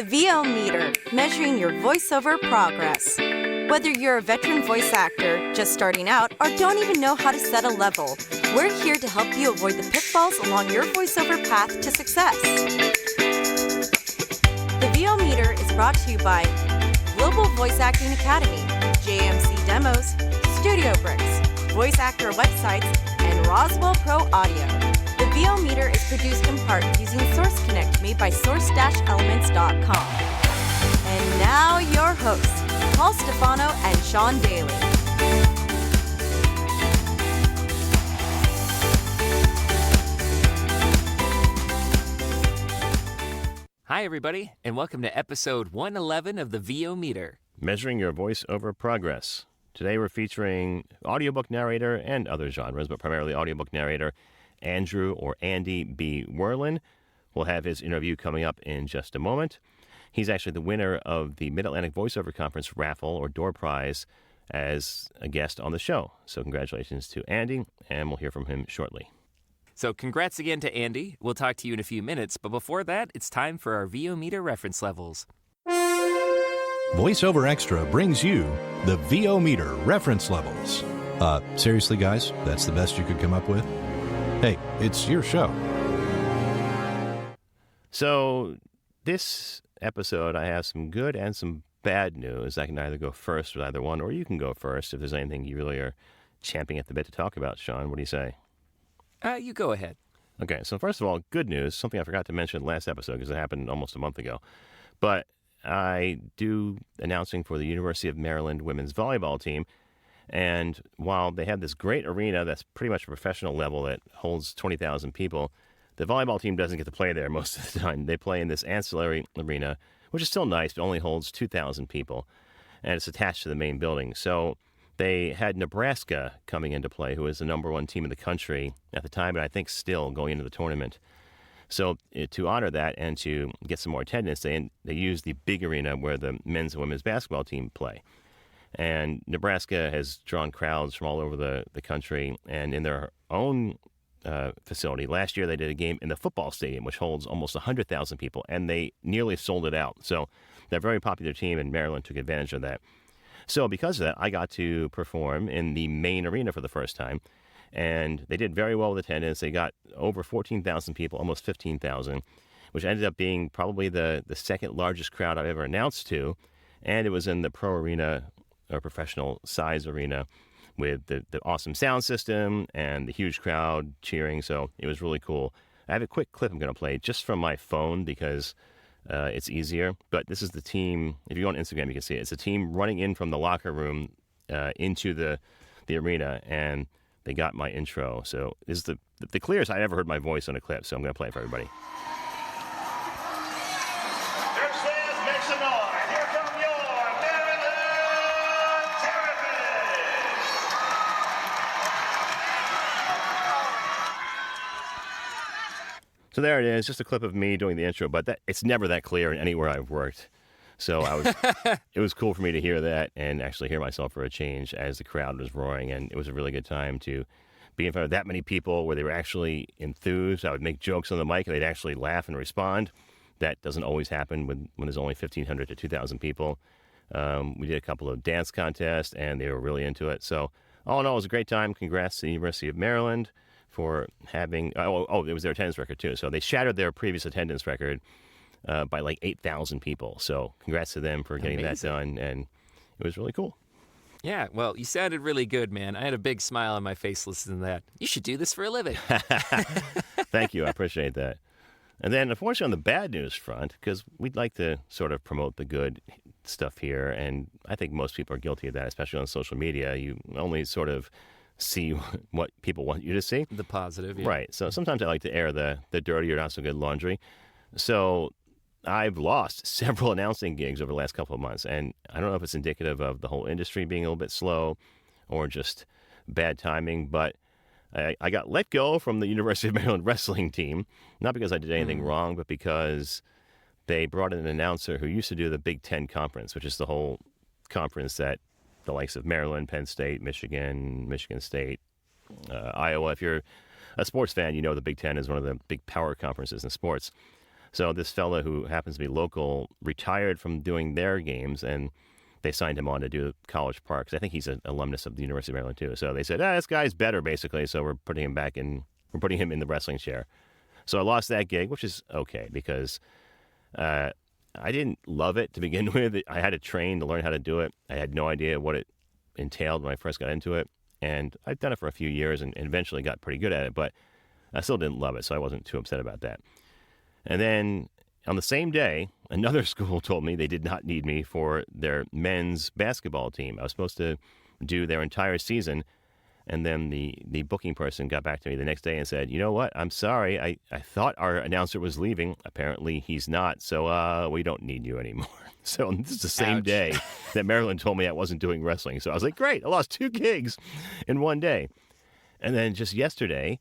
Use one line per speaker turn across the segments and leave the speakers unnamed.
The VO Meter, measuring your voiceover progress. Whether you're a veteran voice actor, just starting out, or don't even know how to set a level, we're here to help you avoid the pitfalls along your voiceover path to success. The VO Meter is brought to you by Global Voice Acting Academy, JMC Demos, Studio Bricks, Voice Actor Websites, and Roswell Pro Audio. The VO Meter is produced in part using Source Connect made by source-elements.com. And now your hosts, Paul Stefano and Sean Daly.
Hi, everybody, and welcome to episode 111 of the VO Meter.
Measuring your voiceover progress. Today we're featuring audiobook narrator and other genres, but primarily audiobook narrator Andrew or Andy B. Wehrlen. We'll have his interview coming up in just a moment. He's actually the winner of the Mid-Atlantic Voiceover Conference raffle or door prize as a guest on the show. So congratulations to Andy, and we'll hear from him shortly.
So congrats again to Andy. We'll talk to you in a few minutes, but before that, it's time for our VO Meter reference levels.
VoiceOver Extra brings you the VO Meter reference levels. Seriously, guys, that's the best you could come up with? Hey, it's your show.
So this episode, I have some good and some bad news. I can either go first with either one, or you can go first if there's anything you really are champing at the bit to talk about. Sean, what do you say?
You go ahead.
Okay, so first of all, good news, something I forgot to mention last episode because it happened almost a month ago. But I do announcing for the University of Maryland women's volleyball team. And while they have this great arena that's pretty much a professional level that holds 20,000 people, the volleyball team doesn't get to play there most of the time. They play in this ancillary arena, which is still nice, but only holds 2,000 people. And it's attached to the main building. So they had Nebraska coming into play, who is the number one team in the country at the time, and I think still going into the tournament. So to honor that and to get some more attendance, they used the big arena where the men's and women's basketball team play. And Nebraska has drawn crowds from all over the country, and in their own facility. Last year they did a game in the football stadium, which holds almost 100,000 people, and they nearly sold it out. So they're a very popular team, and Maryland took advantage of that. So because of that, I got to perform in the main arena for the first time, and they did very well with attendance. They got over 14,000 people, almost 15,000, which ended up being probably the second largest crowd I've ever announced to, and it was in the pro arena, or professional size arena, with the awesome sound system and the huge crowd cheering. So it was really cool. I have a quick clip I'm going to play just from my phone because it's easier. But this is the team. If you go on Instagram, you can see it. It's a team running in from the locker room into the arena, and they got my intro. So this is the clearest I ever heard my voice on a clip. So I'm going to play it for everybody.
Make some noise. Here come your Maryland Terrapins.
So there it is, just a clip of me doing the intro, but it's never that clear anywhere I've worked. So it was cool for me to hear that and actually hear myself for a change as the crowd was roaring, and it was a really good time to be in front of that many people where they were actually enthused. I would make jokes on the mic and they'd actually laugh and respond. That doesn't always happen when there's only 1,500 to 2,000 people. We did a couple of dance contests, and they were really into it. So all in all, it was a great time. Congrats to the University of Maryland for having, it was their attendance record too. So they shattered their previous attendance record by like 8,000 people. So congrats to them for getting that done, and it was really cool.
Yeah, well, you sounded really good, man. I had a big smile on my face listening to that. You should do this for a living.
Thank you. I appreciate that. And then, unfortunately, on the bad news front, because we'd like to sort of promote the good stuff here, and I think most people are guilty of that, especially on social media. You only sort of see what people want you to see.
The positive, yeah.
Right. So sometimes I like to air the dirty or not so good laundry. So I've lost several announcing gigs over the last couple of months, and I don't know if it's indicative of the whole industry being a little bit slow or just bad timing, but I got let go from the University of Maryland wrestling team, not because I did anything wrong, but because they brought in an announcer who used to do the Big Ten Conference, which is the whole conference that the likes of Maryland, Penn State, Michigan State, Iowa. If you're a sports fan, you know the Big Ten is one of the big power conferences in sports. So this fella who happens to be local retired from doing their games, and they signed him on to do College Park. 'Cause I think he's an alumnus of the University of Maryland too. So they said, this guy's better basically. So we're putting him in the wrestling chair. So I lost that gig, which is okay because I didn't love it to begin with. I had to train to learn how to do it. I had no idea what it entailed when I first got into it. And I've done it for a few years and eventually got pretty good at it, but I still didn't love it. So I wasn't too upset about that. And then on the same day, another school told me they did not need me for their men's basketball team. I was supposed to do their entire season. And then the booking person got back to me the next day and said, you know what? I'm sorry. I thought our announcer was leaving. Apparently he's not. So we don't need you anymore. So this is the same
Ouch.
day that Maryland told me I wasn't doing wrestling. So I was like, great. I lost 2 gigs in one day. And then just yesterday,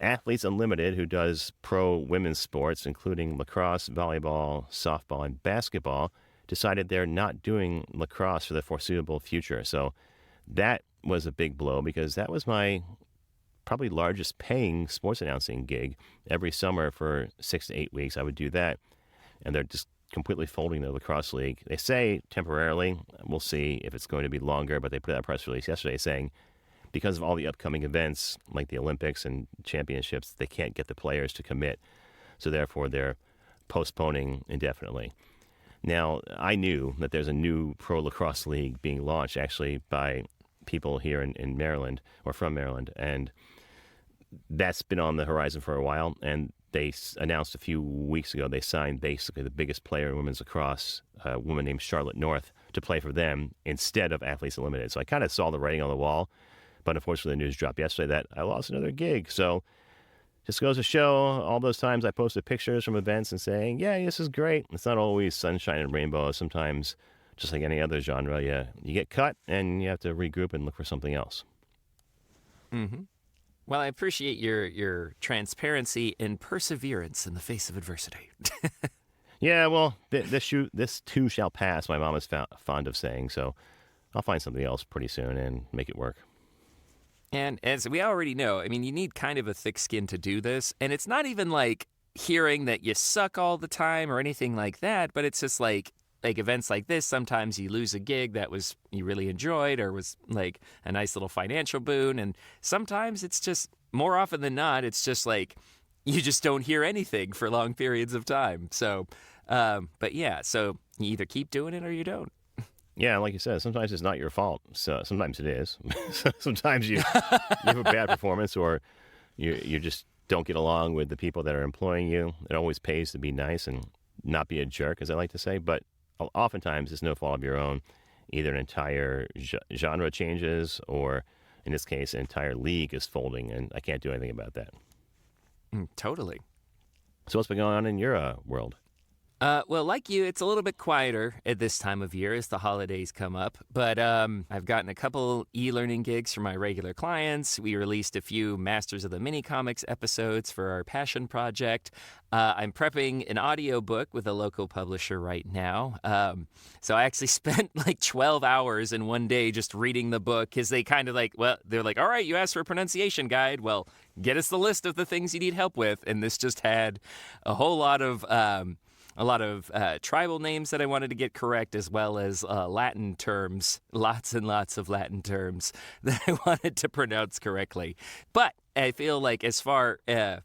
Athletes Unlimited, who does pro women's sports, including lacrosse, volleyball, softball, and basketball, decided they're not doing lacrosse for the foreseeable future. So that was a big blow because that was my probably largest paying sports announcing gig. Every summer for 6 to 8 weeks, I would do that. And they're just completely folding the lacrosse league. They say temporarily. We'll see if it's going to be longer, but they put out a press release yesterday saying because of all the upcoming events like the Olympics and championships, they can't get the players to commit. So therefore, they're postponing indefinitely. Now, I knew that there's a new pro lacrosse league being launched actually by people here in Maryland or from Maryland. And that's been on the horizon for a while. And they announced a few weeks ago they signed basically the biggest player in women's lacrosse, a woman named Charlotte North, to play for them instead of Athletes Unlimited. So I kind of saw the writing on the wall. But unfortunately, the news dropped yesterday that I lost another gig. So just goes to show all those times I posted pictures from events and saying, yeah, this is great. It's not always sunshine and rainbows. Sometimes, just like any other genre, you get cut and you have to regroup and look for something else.
Mm-hmm. Well, I appreciate your transparency and perseverance in the face of adversity.
Yeah, well, this too shall pass, my mom is fond of saying. So I'll find something else pretty soon and make it work.
And as we already know, I mean, you need kind of a thick skin to do this. And it's not even like hearing that you suck all the time or anything like that, but it's just like events like this, sometimes you lose a gig that you really enjoyed or was like a nice little financial boon. And sometimes it's just, more often than not, it's just like you just don't hear anything for long periods of time. So, but yeah, so you either keep doing it or you don't.
Yeah, like you said, sometimes it's not your fault. So sometimes it is. Sometimes you have a bad performance or you just don't get along with the people that are employing you. It always pays to be nice and not be a jerk, as I like to say. But oftentimes it's no fault of your own. Either an entire genre changes or, in this case, an entire league is folding, and I can't do anything about that.
Totally.
So what's been going on in your world?
Well, like you, it's a little bit quieter at this time of year as the holidays come up. But I've gotten a couple e-learning gigs for my regular clients. We released a few Masters of the Mini Comics episodes for our passion project. I'm prepping an audiobook with a local publisher right now. So I actually spent like 12 hours in one day just reading the book because they kind of they're like, all right, you asked for a pronunciation guide. Well, get us the list of the things you need help with. And this just had a whole lot of tribal names that I wanted to get correct, as well as Latin terms, lots and lots of Latin terms that I wanted to pronounce correctly. But I feel like as far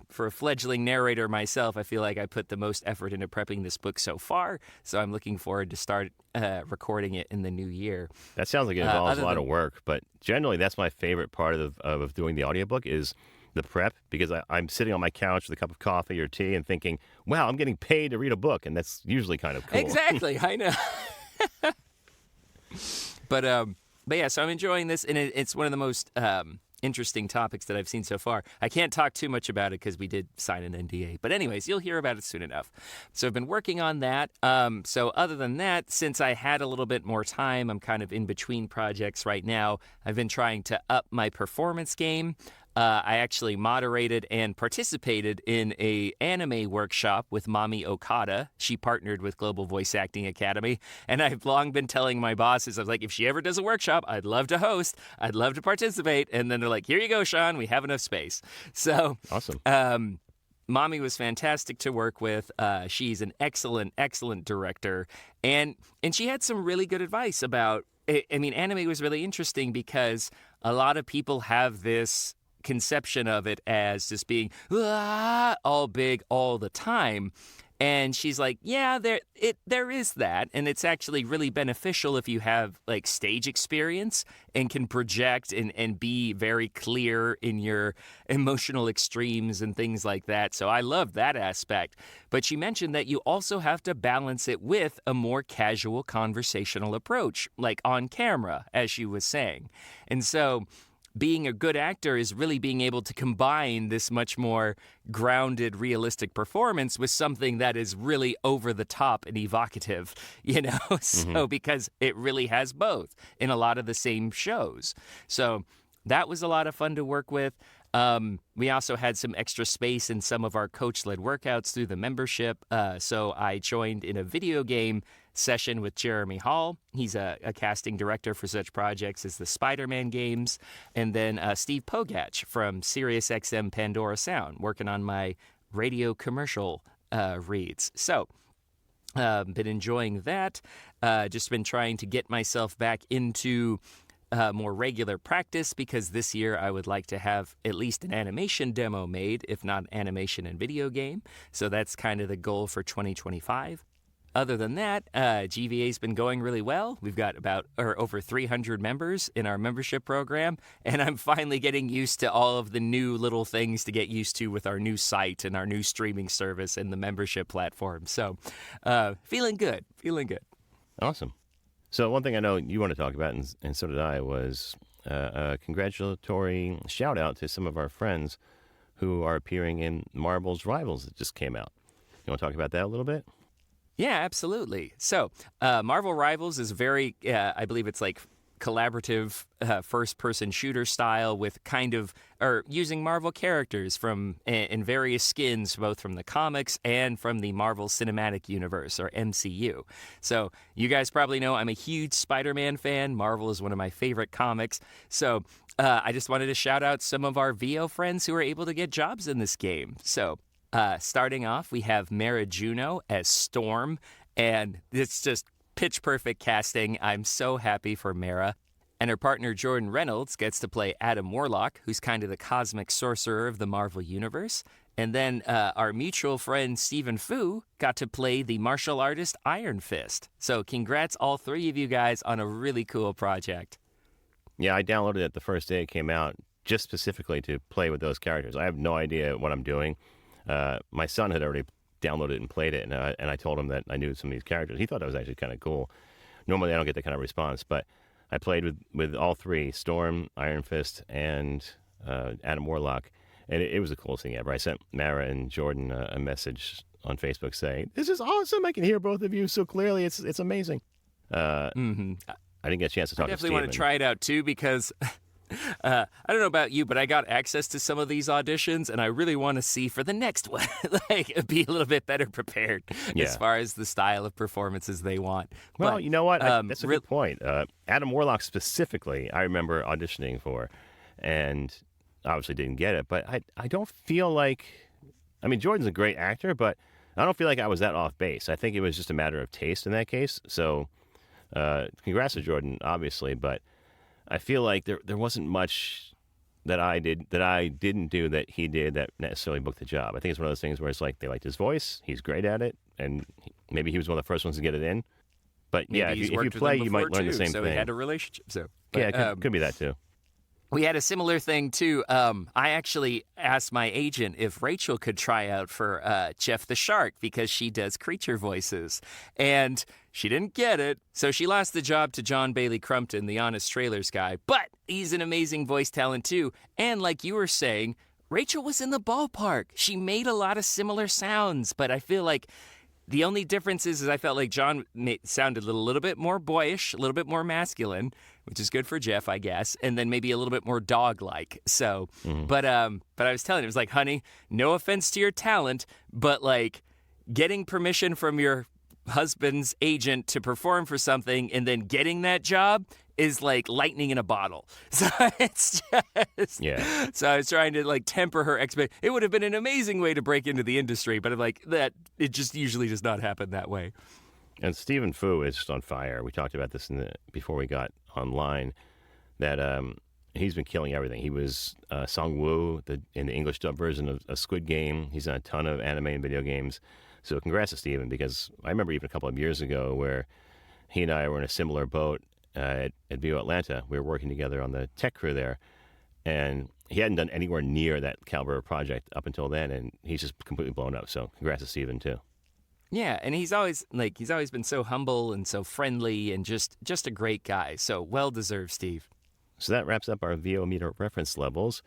for a fledgling narrator myself, I feel like I put the most effort into prepping this book so far. So I'm looking forward to start recording it in the new year.
That sounds like it involves a lot of work, but generally that's my favorite part of doing the audiobook is the prep, because I'm sitting on my couch with a cup of coffee or tea and thinking, wow, I'm getting paid to read a book, and that's usually kind of cool.
Exactly, I know. But yeah, so I'm enjoying this, and it's one of the most interesting topics that I've seen so far. I can't talk too much about it because we did sign an NDA. But anyways, you'll hear about it soon enough. So I've been working on that. So other than that, since I had a little bit more time, I'm kind of in between projects right now. I've been trying to up my performance game. I actually moderated and participated in a anime workshop with Mami Okada. She partnered with Global Voice Acting Academy. And I've long been telling my bosses, I was like, if she ever does a workshop, I'd love to host. I'd love to participate. And then they're like, here you go, Sean. We have enough space. So
awesome.
Mommy was fantastic to work with. She's an excellent, excellent director. And she had some really good advice about, I mean, anime was really interesting because a lot of people have this conception of it as just being all big all the time. And she's like, yeah, there is that. And it's actually really beneficial if you have like stage experience and can project and be very clear in your emotional extremes and things like that. So I love that aspect. But she mentioned that you also have to balance it with a more casual conversational approach, like on camera, as she was saying. And so being a good actor is really being able to combine this much more grounded, realistic performance with something that is really over the top and evocative, you know? So because it really has both in a lot of the same shows. So that was a lot of fun to work with. We also had some extra space in some of our coach-led workouts through the membership. So I joined in a video game session with Jeremy Hall. He's a casting director for such projects as the Spider-Man games. And then Steve Pogach from SiriusXM Pandora Sound, working on my radio commercial reads. So been enjoying that. Just been trying to get myself back into more regular practice because this year I would like to have at least an animation demo made, if not an animation and video game. So that's kind of the goal for 2025. Other than that, GVA's been going really well. We've got over 300 members in our membership program, and I'm finally getting used to all of the new little things to get used to with our new site and our new streaming service and the membership platform. So feeling good.
Awesome. So one thing I know you want to talk about, and so did I, was a congratulatory shout out to some of our friends who are appearing in Marvel's Rivals that just came out. You want to talk about that a little bit?
Yeah, absolutely. So Marvel Rivals is very, I believe it's like collaborative first-person shooter style with using Marvel characters from in various skins, both from the comics and from the Marvel Cinematic Universe, or MCU. So you guys probably know I'm a huge Spider-Man fan. Marvel is one of my favorite comics. So I just wanted to shout out some of our VO friends who are able to get jobs in this game. So starting off, we have Mara Juno as Storm, and it's just pitch perfect casting. I'm so happy for Mara. And her partner Jordan Reynolds gets to play Adam Warlock, who's kind of the cosmic sorcerer of the Marvel Universe. And then our mutual friend Stephen Fu got to play the martial artist Iron Fist. So congrats all three of you guys on a really cool project.
Yeah, I downloaded it the first day it came out just specifically to play with those characters. I have no idea what I'm doing. My son had already downloaded it and played it, and I told him that I knew some of these characters. He thought that was actually kind of cool. Normally, I don't get that kind of response, but I played with all three, Storm, Iron Fist, and Adam Warlock, and it was the coolest thing ever. I sent Mara and Jordan a message on Facebook saying, "This is awesome! I can hear both of you so clearly. It's amazing." I didn't get a chance to talk to Steven.
I definitely want to try it out, too, because I don't know about you, but I got access to some of these auditions, and I really want to see for the next one, be a little bit better prepared as far as the style of performances they want.
Well,
but,
you know what? That's a good point. Adam Warlock specifically, I remember auditioning for, and obviously didn't get it, but I don't feel like, I mean, Jordan's a great actor, but I don't feel like I was that off base. I think it was just a matter of taste in that case. So congrats to Jordan, obviously, but I feel like there wasn't much that I didn't do that he did that necessarily booked the job. I think it's one of those things where it's like they liked his voice, he's great at it, and maybe he was one of the first ones to get it in. But maybe if you play, you might learn the same thing.
So he had a relationship.
It could be that too.
We had a similar thing, too. I actually asked my agent if Rachel could try out for Jeff the Shark because she does creature voices. And she didn't get it, so she lost the job to John Bailey Crumpton, the Honest Trailers guy. But he's an amazing voice talent, too. And like you were saying, Rachel was in the ballpark. She made a lot of similar sounds, but I feel like the only difference is I felt like John sounded a little bit more boyish, a little bit more masculine, which is good for Jeff, I guess, and then maybe a little bit more dog-like. So, but I was telling him, it was like, honey, no offense to your talent, but like getting permission from your husband's agent to perform for something and then getting that job is like lightning in a bottle. So it's just
Yeah.
So I was trying to like temper her expect. It would have been an amazing way to break into the industry, but I'm like that it just usually does not happen that way.
And Stephen Fu is just on fire. We talked about this before we got online, that he's been killing everything. He was Song Woo in the English dub version of Squid Game. He's done a ton of anime and video games. So congrats to Stephen, because I remember even a couple of years ago where he and I were in a similar boat at VO Atlanta. We were working together on the tech crew there, and he hadn't done anywhere near that caliber of project up until then, and he's just completely blown up. So congrats to Stephen too.
Yeah, and he's always been so humble and so friendly and just a great guy. So well deserved, Steve.
So that wraps up our VO meter reference levels.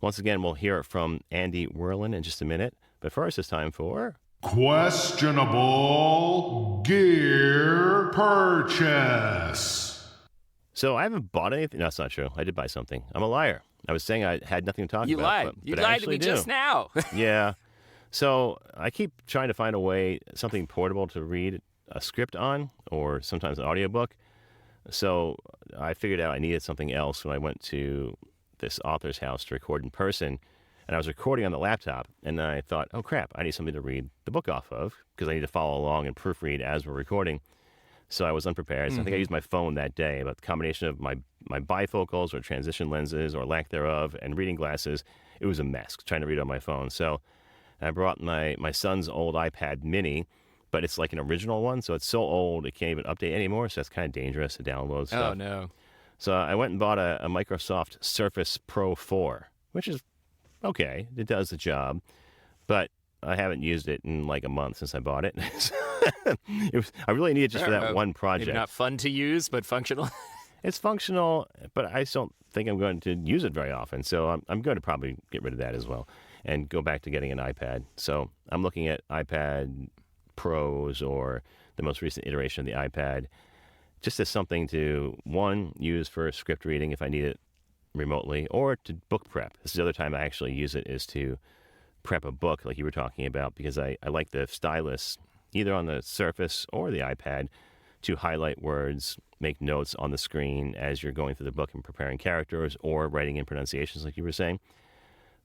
Once again, we'll hear it from Andy Wehrlen in just a minute. But first, it's time for
Questionable Gear Purchase.
So I haven't bought anything. No, that's not true. I did buy something. I'm a liar. I was saying I had nothing to talk
You
about.
lied.
But
You
I
lied to me
actually do.
just now.
Yeah. So I keep trying to find a way, something portable to read a script on, or sometimes an audiobook. So I figured out I needed something else when I went to this author's house to record in person. And I was recording on the laptop, and then I thought, oh crap, I need something to read the book off of, because I need to follow along and proofread as we're recording. So I was unprepared. So I think I used my phone that day, but the combination of my bifocals or transition lenses or lack thereof and reading glasses, it was a mess trying to read on my phone. So I brought my son's old iPad mini, but it's like an original one, so it's so old it can't even update anymore, so that's kind of dangerous to download stuff.
Oh, no.
So I went and bought a Microsoft Surface Pro 4, which is okay. It does the job, but I haven't used it in like a month since I bought it. I really need it just for that one project.
Maybe not fun to use, but functional.
It's functional, but I just don't think I'm going to use it very often. So I'm going to probably get rid of that as well and go back to getting an iPad. So I'm looking at iPad Pros or the most recent iteration of the iPad, just as something to, one, use for script reading if I need it remotely, or to book prep. This is the other time I actually use it, is to prep a book like you were talking about, because I like the stylus, either on the Surface or the iPad, to highlight words, make notes on the screen as you're going through the book and preparing characters or writing in pronunciations like you were saying.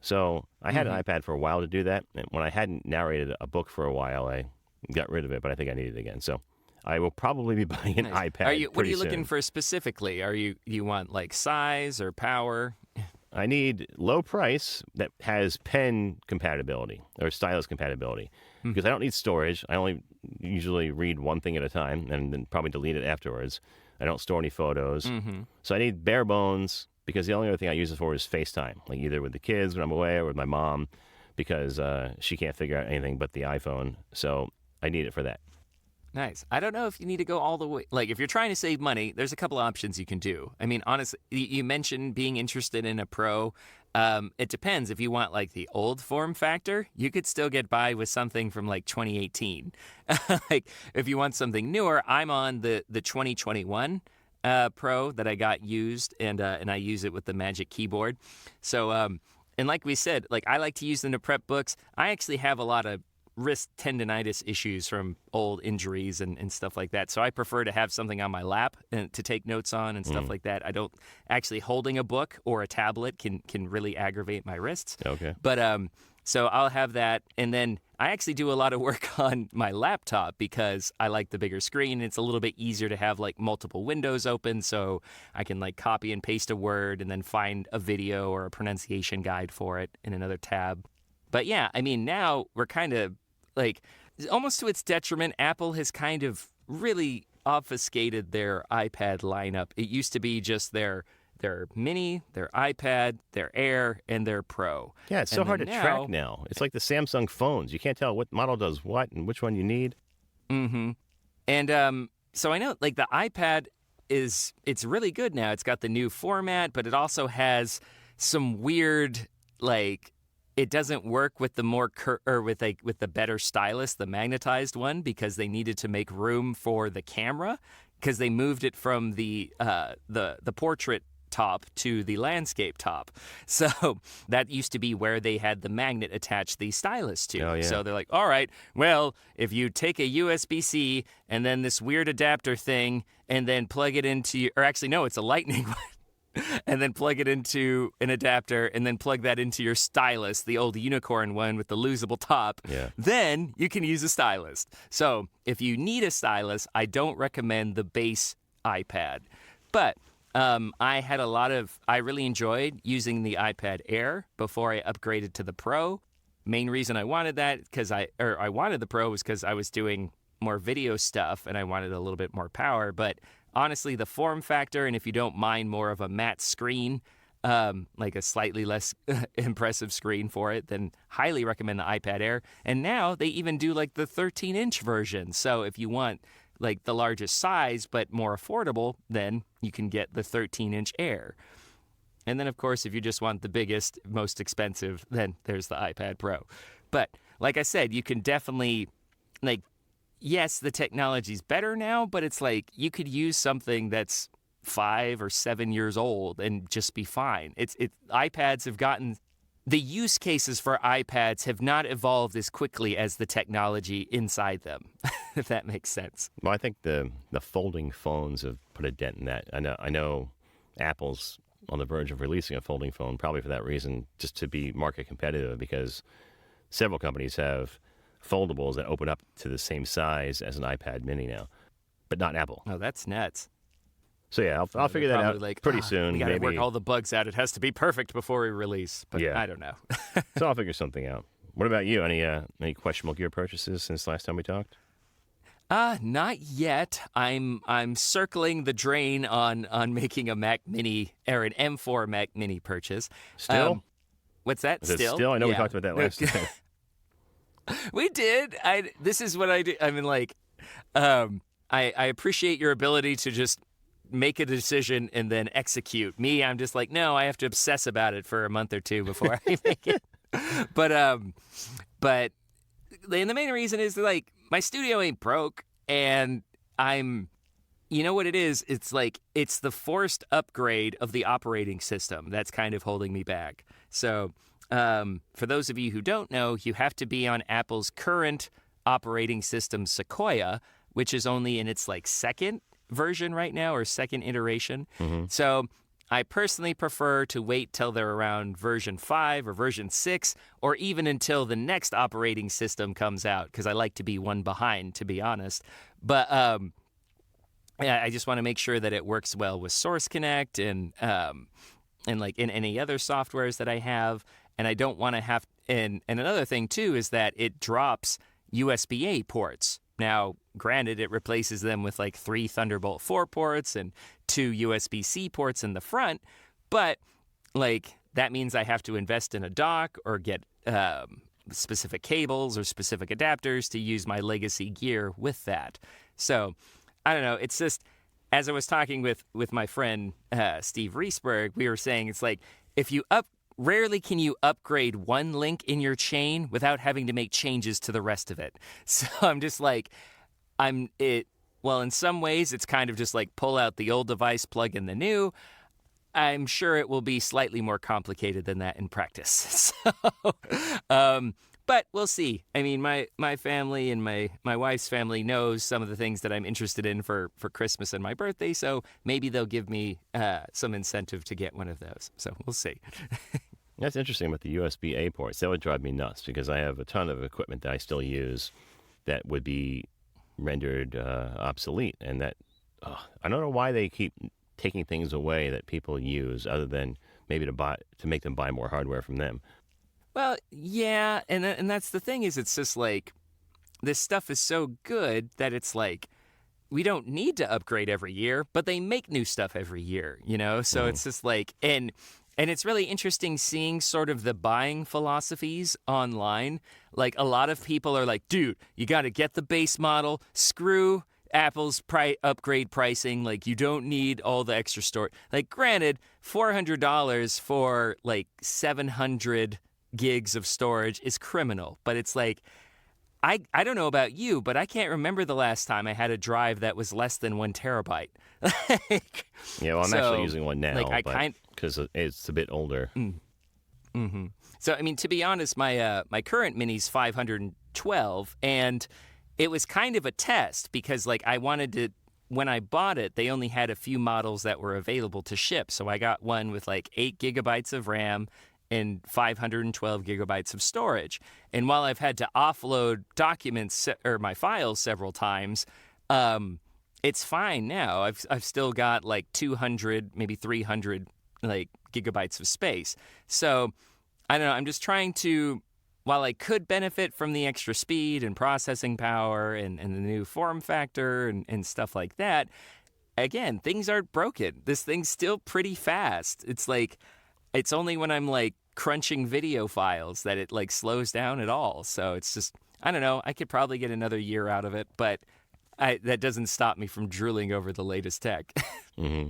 So I had an iPad for a while to do that, and when I hadn't narrated a book for a while, I got rid of it, but I think I need it again. So I will probably be buying an iPad
What are you
pretty
looking
soon.
for specifically? You want like size or power?
I need low price that has pen compatibility or stylus compatibility, because I don't need storage. I only usually read one thing at a time and then probably delete it afterwards. I don't store any photos. So I need bare bones, because the only other thing I use it for is FaceTime, like either with the kids when I'm away or with my mom, because she can't figure out anything but the iPhone. So I need it for that.
Nice. I don't know if you need to go all the way. Like, if you're trying to save money, there's a couple options you can do. I mean, honestly, you mentioned being interested in a Pro. It depends. If you want, like, the old form factor, you could still get by with something from, like, 2018. Like, if you want something newer, I'm on the 2021 Pro that I got used, and I use it with the Magic Keyboard. So, and like we said, like, I like to use them to prep books. I actually have a lot of wrist tendinitis issues from old injuries and stuff like that. So I prefer to have something on my lap and to take notes on and stuff like that. I don't actually holding a book or a tablet can really aggravate my wrists.
Okay.
But so I'll have that, and then I actually do a lot of work on my laptop because I like the bigger screen. It's a little bit easier to have like multiple windows open, so I can like copy and paste a word and then find a video or a pronunciation guide for it in another tab. But yeah, I mean, now we're kind of like, almost to its detriment, Apple has kind of really obfuscated their iPad lineup. It used to be just their Mini, their iPad, their Air, and their Pro.
Yeah, it's so hard to track now. It's like the Samsung phones. You can't tell what model does what and which one you need.
Mm-hmm. And so I know, like, the iPad it's really good now. It's got the new format, but it also has some weird, like, it doesn't work with the more with the better stylus, the magnetized one, because they needed to make room for the camera, because they moved it from the portrait top to the landscape top. So that used to be where they had the magnet attached the stylus to.
Oh, yeah.
So they're like, all right, well, if you take a USB-C and then this weird adapter thing and then plug it into, or actually, no, it's a lightning one. And then plug it into an adapter and then plug that into your stylus, the old unicorn one with the losable top, then you can use a stylus. So if you need a stylus, I don't recommend the base iPad. But I really enjoyed using the iPad Air before I upgraded to the Pro. Main reason I wanted that, I wanted the Pro was because I was doing more video stuff and I wanted a little bit more power, but honestly, the form factor, and if you don't mind more of a matte screen, like a slightly less impressive screen for it, then highly recommend the iPad Air. And now they even do like the 13-inch version. So if you want like the largest size but more affordable, then you can get the 13-inch Air. And then, of course, if you just want the biggest, most expensive, then there's the iPad Pro. But like I said, you can definitely, yes, the technology's better now, but it's like you could use something that's 5 or 7 years old and just be fine. iPads have gotten, the use cases for iPads have not evolved as quickly as the technology inside them, if that makes sense.
Well, I think the folding phones have put a dent in that. I know Apple's on the verge of releasing a folding phone, probably for that reason, just to be market competitive, because several companies have foldables that open up to the same size as an iPad mini now, but not Apple.
Oh, that's nuts.
So yeah, I'll figure that out pretty soon.
We got to
maybe.
work all the bugs out. It has to be perfect before we release, but I don't know.
So I'll figure something out. What about you? Any questionable gear purchases since last time we talked?
Not yet. I'm circling the drain on making a Mac Mini or an M4 Mac Mini purchase.
Still?
What's that?
Is it still? I know we talked about that last time.
We did. This is what I do. I mean, I appreciate your ability to just make a decision and then execute. Me, I'm just like, no, I have to obsess about it for a month or two before I make it. But and the main reason is like my studio ain't broke, and you know what it is? It's like it's the forced upgrade of the operating system that's kind of holding me back. So. For those of you who don't know, you have to be on Apple's current operating system, Sequoia, which is only in its second version right now, or second iteration. Mm-hmm. So I personally prefer to wait till they're around version 5 or version 6, or even until the next operating system comes out, because I like to be one behind, to be honest. But I just want to make sure that it works well with Source Connect and like in any other softwares that I have. And I don't want to have, and another thing too is that it drops USB-A ports. Now, granted, it replaces them with 3 Thunderbolt 4 ports and 2 USB-C ports in the front, but that means I have to invest in a dock or get specific cables or specific adapters to use my legacy gear with that. So, I don't know, it's just, as I was talking with my friend Steve Riesberg, we were saying it's like, rarely can you upgrade one link in your chain without having to make changes to the rest of it. So I'm just well, in some ways, it's kind of just like pull out the old device, plug in the new. I'm sure it will be slightly more complicated than that in practice. So, but we'll see. I mean, my family and my wife's family knows some of the things that I'm interested in for Christmas and my birthday, so maybe they'll give me some incentive to get one of those. So we'll see.
That's interesting with the USB-A ports. That would drive me nuts, because I have a ton of equipment that I still use that would be rendered obsolete. And that I don't know why they keep taking things away that people use, other than maybe to make them buy more hardware from them.
Well, yeah, and that's the thing, is it's just this stuff is so good that it's we don't need to upgrade every year, but they make new stuff every year, you know? So it's just and it's really interesting seeing sort of the buying philosophies online. A lot of people are like, dude, you got to get the base model, screw Apple's upgrade pricing. You don't need all the extra storage. Granted, $400 for 700 gigs of storage is criminal, but it's I don't know about you, but I can't remember the last time I had a drive that was less than 1 terabyte.
Yeah, well, I'm actually using one now, because it's a bit older.
Mm-hmm. So, I mean, to be honest, my current Mini's 512, and it was kind of a test because, like, I wanted to. When I bought it, they only had a few models that were available to ship. So I got one with like 8 gigabytes of RAM and 512 gigabytes of storage. And while I've had to offload documents or my files several times, it's fine now. I've still got like 200, maybe 300 like gigabytes of space. So I don't know. I'm just trying to. While I could benefit from the extra speed and processing power and the new form factor and stuff like that, again, things aren't broken. This thing's still pretty fast. It's like, it's only when I'm like crunching video files that it like slows down at all. So it's just, I don't know, I could probably get another year out of it, but that doesn't stop me from drooling over the latest tech.
Mm-hmm.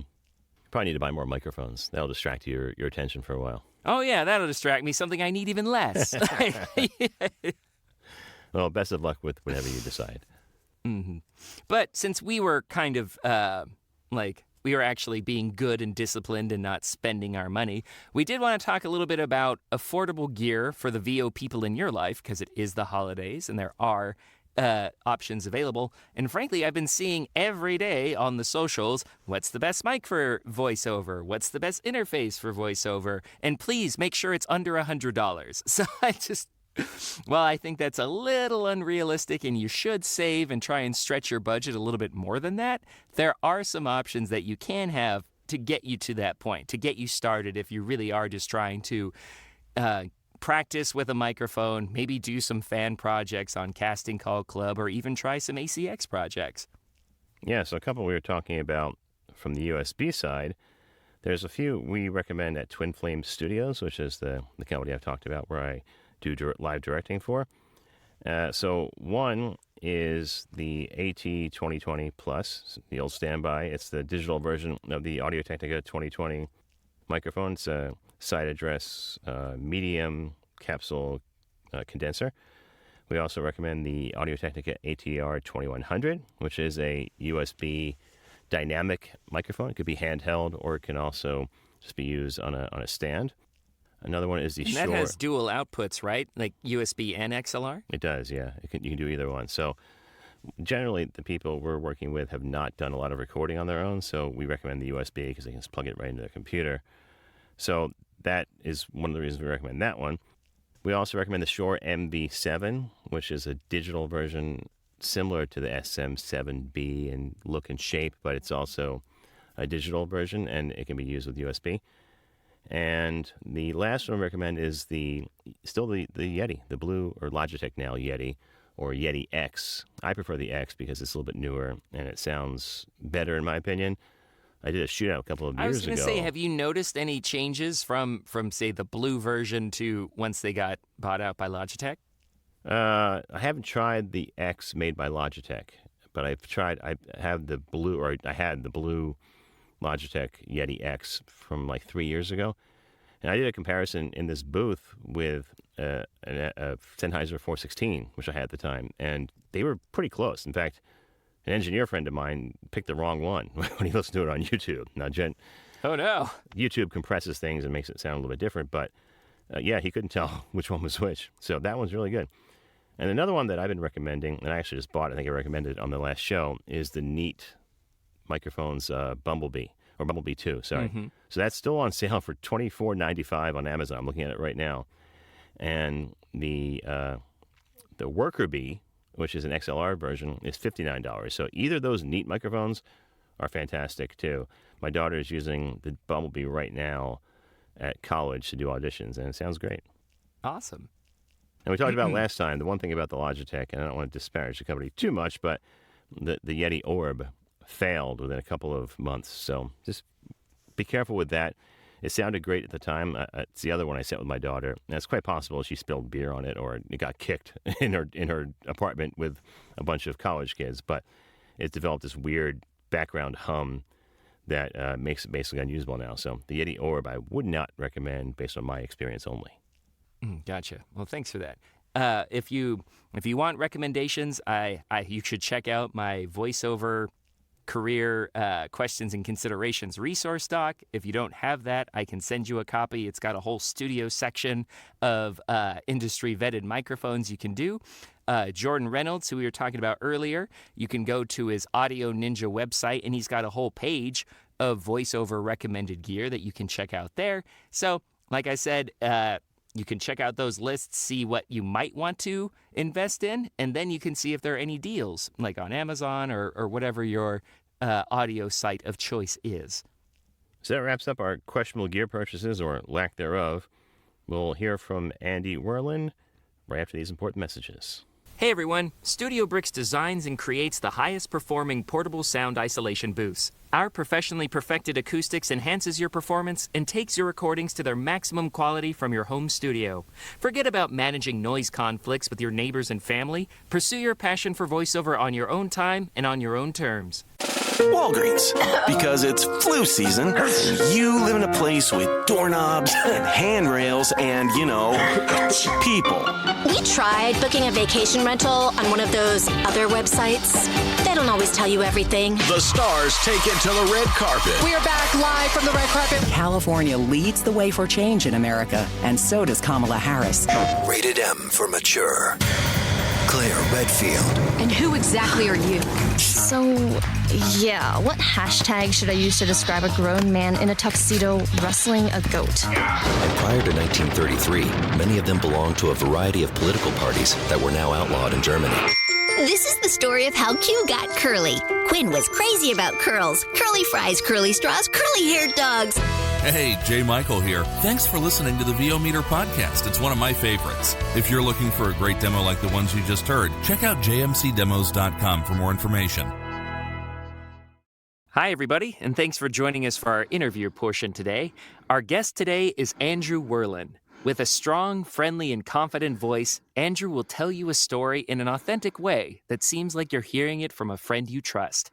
Probably need to buy more microphones. That'll distract your attention for a while.
Oh, yeah, that'll distract me, something I need even less.
Well, best of luck with whatever you decide.
Mm-hmm. But since we were kind of, we were actually being good and disciplined and not spending our money, we did want to talk a little bit about affordable gear for the VO people in your life, because it is the holidays and there are options available. And frankly, I've been seeing every day on the socials, what's the best mic for voiceover? What's the best interface for voiceover? And please make sure it's under $100. So I think that's a little unrealistic and you should save and try and stretch your budget a little bit more than that. There are some options that you can have to get you to that point, to get you started if you really are just trying to practice with a microphone, maybe do some fan projects on Casting Call Club, or even try some ACX projects.
Yeah, so a couple we were talking about from the USB side. There's a few we recommend at Twin Flame Studios, which is the company I've talked about where I do live directing for. So one is the AT2020 Plus, the old standby. It's the digital version of the Audio-Technica 2020 microphone. It's a side address medium capsule condenser. We also recommend the Audio-Technica ATR 2100, which is a USB dynamic microphone. It could be handheld, or it can also just be used on a stand. Another one is the Shure.
That has dual outputs, right? Like USB and XLR?
It does, yeah. You can do either one. So generally, the people we're working with have not done a lot of recording on their own, so we recommend the USB because they can just plug it right into their computer. So that is one of the reasons we recommend that one. We also recommend the Shure MV7, which is a digital version similar to the SM7B in look and shape, but it's also a digital version, and it can be used with USB. And the last one I recommend is the Yeti, the blue, or Logitech now Yeti, or Yeti X. I prefer the X because it's a little bit newer, and it sounds better in my opinion. I did a shootout a couple of years ago.
I was going to say, have you noticed any changes from say, the blue version to once they got bought out by Logitech?
I haven't tried the X made by Logitech, but I had the blue Logitech Yeti X from like 3 years ago. And I did a comparison in this booth with a Sennheiser 416, which I had at the time, and they were pretty close. In fact, an engineer friend of mine picked the wrong one when he listened to it on YouTube. Now,
oh no,
YouTube compresses things and makes it sound a little bit different, but yeah, he couldn't tell which one was which. So that one's really good. And another one that I've been recommending, and I actually just bought, I think I recommended it on the last show, is the Neat Microphones Bumblebee, or Bumblebee 2, sorry. Mm-hmm. So that's still on sale for $24.95 on Amazon. I'm looking at it right now. And the Worker Bee, which is an XLR version, is $59. So either of those Neat microphones are fantastic too. My daughter is using the Bumblebee right now at college to do auditions, and it sounds great.
Awesome.
And we talked about last time, the one thing about the Logitech, and I don't want to disparage the company too much, but the Yeti Orb failed within a couple of months. So just be careful with that. It sounded great at the time. It's the other one I sat with my daughter, and it's quite possible she spilled beer on it or it got kicked in her apartment with a bunch of college kids. But it developed this weird background hum that makes it basically unusable now. So the Yeti Orb I would not recommend based on my experience only.
Gotcha. Well, thanks for that. if you want recommendations, you should check out my voiceover career questions and considerations resource doc. If you don't have that, I can send you a copy. It's got a whole studio section of industry vetted microphones you can do. Jordan Reynolds, who we were talking about earlier, you can go to his Audio Ninja website, and he's got a whole page of voiceover recommended gear that you can check out there. So, like I said, you can check out those lists, see what you might want to invest in, and then you can see if there are any deals, like on Amazon or whatever your audio site of choice is.
So that wraps up our questionable gear purchases, or lack thereof. We'll hear from Andy Wehrlen right after these important messages.
Hey everyone, Studio Bricks designs and creates the highest performing portable sound isolation booths. Our professionally perfected acoustics enhances your performance and takes your recordings to their maximum quality from your home studio. Forget about managing noise conflicts with your neighbors and family. Pursue your passion for voiceover on your own time and on your own terms.
Walgreens, because it's flu season. You live in a place with doorknobs and handrails and, people.
We tried booking a vacation rental on one of those other websites. They don't always tell you everything.
The stars take it to the red carpet.
We are back live from the red carpet.
California leads the way for change in America, and so does Kamala Harris.
Rated M for mature. Claire Redfield.
And who exactly are you?
So, yeah, what hashtag should I use to describe a grown man in a tuxedo wrestling a goat?
And prior to 1933, many of them belonged to a variety of political parties that were now outlawed in Germany.
This is the story of how Q got curly. Quinn was crazy about curls. Curly fries, curly straws, curly-haired dogs.
Hey, Jay Michael here. Thanks for listening to the VO Meter podcast. It's one of my favorites. If you're looking for a great demo like the ones you just heard, check out jmcdemos.com for more information.
Hi, everybody, and thanks for joining us for our interview portion today. Our guest today is Andrew Wehrlen. With a strong, friendly, and confident voice, Andrew will tell you a story in an authentic way that seems like you're hearing it from a friend you trust.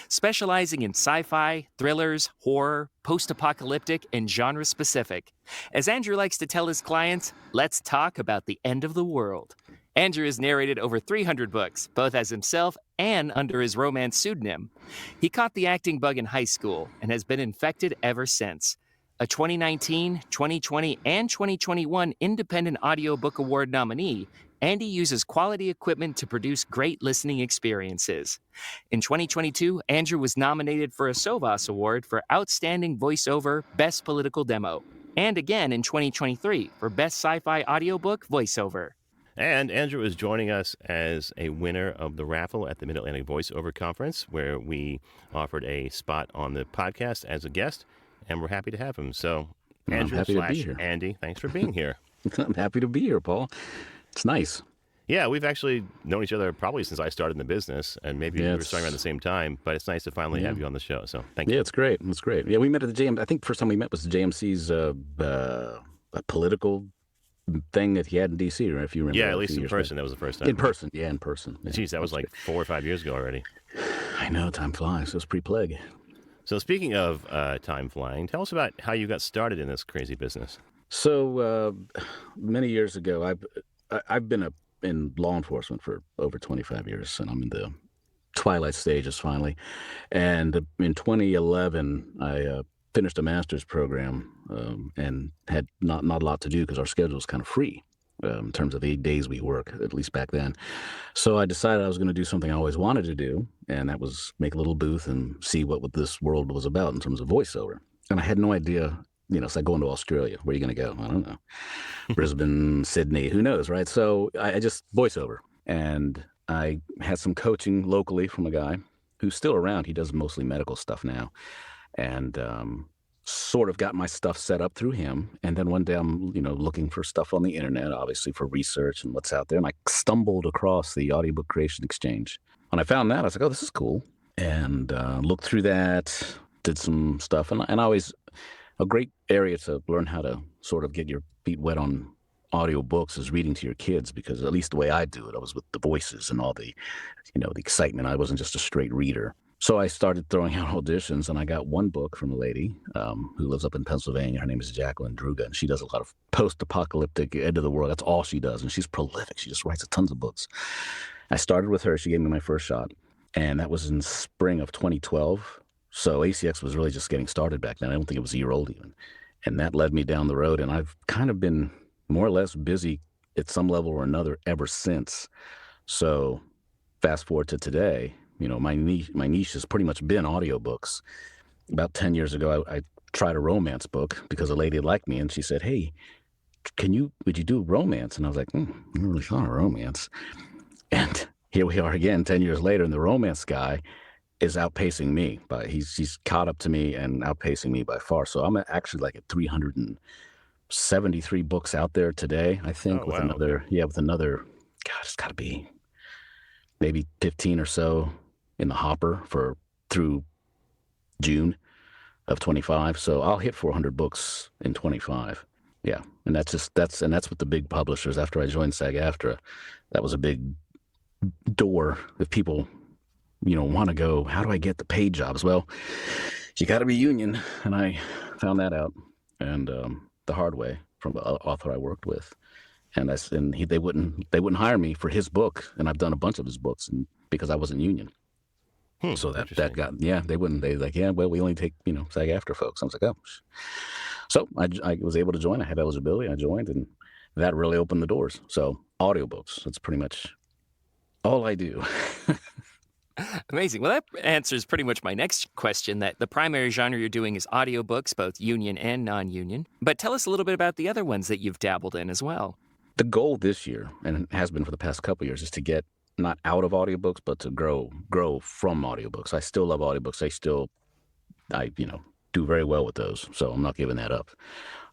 Specializing in sci-fi, thrillers, horror, post-apocalyptic, and genre-specific. As Andrew likes to tell his clients, let's talk about the end of the world. Andrew has narrated over 300 books, both as himself and under his romance pseudonym. He caught the acting bug in high school and has been infected ever since. A 2019, 2020, and 2021 Independent Audiobook Award nominee, Andy uses quality equipment to produce great listening experiences. In 2022, Andrew was nominated for a Sovas Award for Outstanding Voiceover Best Political Demo, and again in 2023 for Best Sci-Fi Audiobook Voiceover.
And Andrew is joining us as a winner of the raffle at the Mid-Atlantic Voiceover Conference, where we offered a spot on the podcast as a guest. And we're happy to have him. So, Andrew / Andy, thanks for being here.
I'm happy to be here, Paul. It's nice.
Yeah, we've actually known each other probably since I started in the business, and maybe we were starting around the same time, but it's nice to finally have you on the show. So, thank you.
Yeah, it's great. It's great. Yeah, we met at the JMC. I think the first time we met was the JMC's political thing that he had in D.C., right? If you remember.
Yeah, at least in person. That was the first time.
In person. Yeah.
Jeez, that was like 4 or 5 years ago already.
I know. Time flies. It was pre-plague.
So speaking of time flying, tell us about how you got started in this crazy business.
So many years ago, I've been in law enforcement for over 25 years, and I'm in the twilight stages finally. And in 2011, I finished a master's program and had not a lot to do because our schedule was kind of free. In terms of 8 days we work, at least back then. So I decided I was going to do something I always wanted to do, and that was make a little booth and see what this world was about in terms of voiceover. And I had no idea, it's like going to Australia. Where are you going to go? I don't know. Brisbane, Sydney, who knows, right? So I just voiceover. And I had some coaching locally from a guy who's still around. He does mostly medical stuff now. And sort of got my stuff set up through him. And then one day I'm, looking for stuff on the internet, obviously for research and what's out there. And I stumbled across the Audiobook Creation Exchange. When I found that, I was like, oh, this is cool. And looked through that, did some stuff. And always a great area to learn how to sort of get your feet wet on audiobooks is reading to your kids, because at least the way I do it, I was with the voices and all the, the excitement. I wasn't just a straight reader. So I started throwing out auditions, and I got one book from a lady who lives up in Pennsylvania. Her name is Jacqueline Druga, and she does a lot of post-apocalyptic, end of the world. That's all she does, and she's prolific. She just writes tons of books. I started with her. She gave me my first shot, and that was in spring of 2012. So ACX was really just getting started back then. I don't think it was a year old even. And that led me down the road, and I've kind of been more or less busy at some level or another ever since. So fast forward to today, my niche has pretty much been audiobooks. About 10 years ago, I tried a romance book because a lady liked me, and she said, "Hey, would you do romance?" And I was like, I never really thought of romance. And here we are again, 10 years later, and the romance guy is outpacing me. He's caught up to me and outpacing me by far. So I'm actually like at 373 books out there today, I think, with another, God, it's got to be maybe 15 or so in the hopper through June of 25. So I'll hit 400 books in 25. Yeah. And that's with the big publishers. After I joined SAG-AFTRA, that was a big door. If people, want to go, how do I get the paid jobs? Well, you got to be union. And I found that out, and the hard way from the author I worked with. And they wouldn't hire me for his book. And I've done a bunch of his books because I wasn't union. So that got, they wouldn't, they like, we only take, SAG-AFTRA folks. I was like, oh. So I was able to join. I had eligibility. I joined, and that really opened the doors. So audiobooks, that's pretty much all I do.
Amazing. Well, that answers pretty much my next question, that the primary genre you're doing is audiobooks, both union and non-union. But tell us a little bit about the other ones that you've dabbled in as well.
The goal this year, and it has been for the past couple of years, is to get not out of audiobooks, but to grow from audiobooks. I still love audiobooks. I do very well with those, so I'm not giving that up.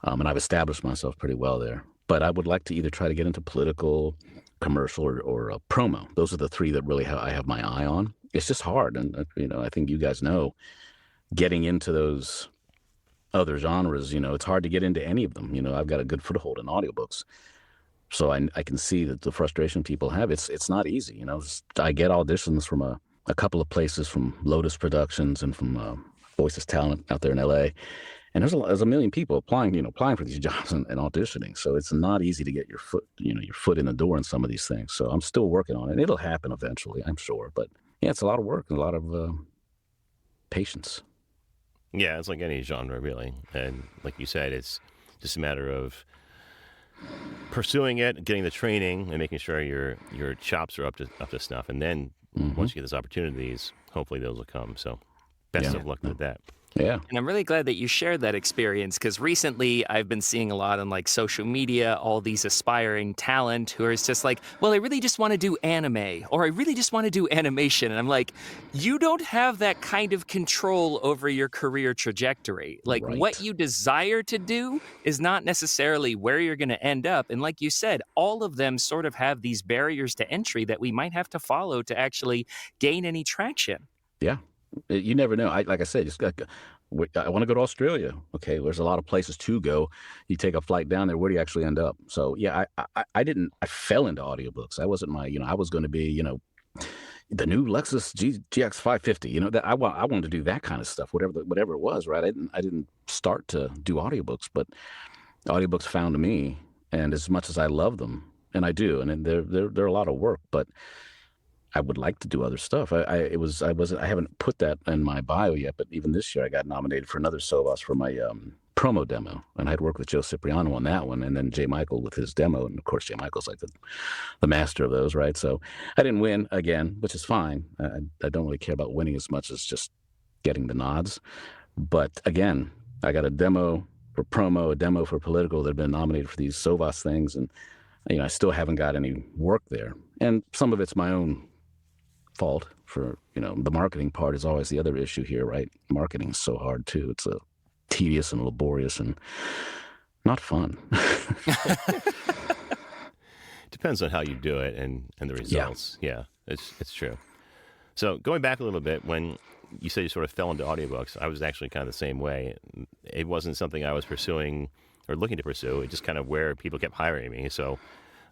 And I've established myself pretty well there. But I would like to either try to get into political, commercial, or promo. Those are the three that really I have my eye on. It's just hard, and I think you guys know, getting into those other genres. It's hard to get into any of them. I've got a good foothold in audiobooks, so I can see that the frustration people have. It's not easy. I get auditions from a couple of places, from Lotus Productions and from Voices Talent out there in LA. And there's a million people applying for these jobs and auditioning. So it's not easy to get your foot in the door in some of these things. So I'm still working on it. It'll happen eventually, I'm sure. But yeah, it's a lot of work and a lot of patience.
Yeah, it's like any genre, really. And like you said, it's just a matter of pursuing it, getting the training, and making sure your chops are up to snuff. And then once you get those opportunities, hopefully those will come. So best of luck with that.
Yeah.
And I'm really glad that you shared that experience, because recently I've been seeing a lot on social media, all these aspiring talent who are just like, well, I really just want to do anime, or I really just want to do animation. And I'm like, you don't have that kind of control over your career trajectory. Right. What you desire to do is not necessarily where you're going to end up. And like you said, all of them sort of have these barriers to entry that we might have to follow to actually gain any traction.
Yeah. You never know. I want to go to Australia. Okay, there's a lot of places to go. You take a flight down there. Where do you actually end up? So yeah, I fell into audiobooks. I wasn't I was going to be the new Lexus GX 550. That I wanted to do that kind of stuff. Whatever it was, right? I didn't start to do audiobooks, but audiobooks found me. And as much as I love them, and I do, and they're a lot of work, but I would like to do other stuff. I haven't put that in my bio yet, but even this year I got nominated for another Sovas for my promo demo, and I'd worked with Joe Cipriano on that one, and then J. Michael with his demo, and of course J. Michael's like the master of those, right? So I didn't win again, which is fine. I don't really care about winning as much as just getting the nods. But again, I got a demo for promo, a demo for political that have been nominated for these Sovas things, and I still haven't got any work there, and some of it's my own fault for the marketing part is always the other issue here, right? Marketing is so hard too. It's tedious and laborious and not fun.
Depends on how you do it and the results. Yeah, it's true. So going back a little bit, when you said you sort of fell into audiobooks, I was actually kind of the same way. It wasn't something I was pursuing or looking to pursue. It just kind of where people kept hiring me. So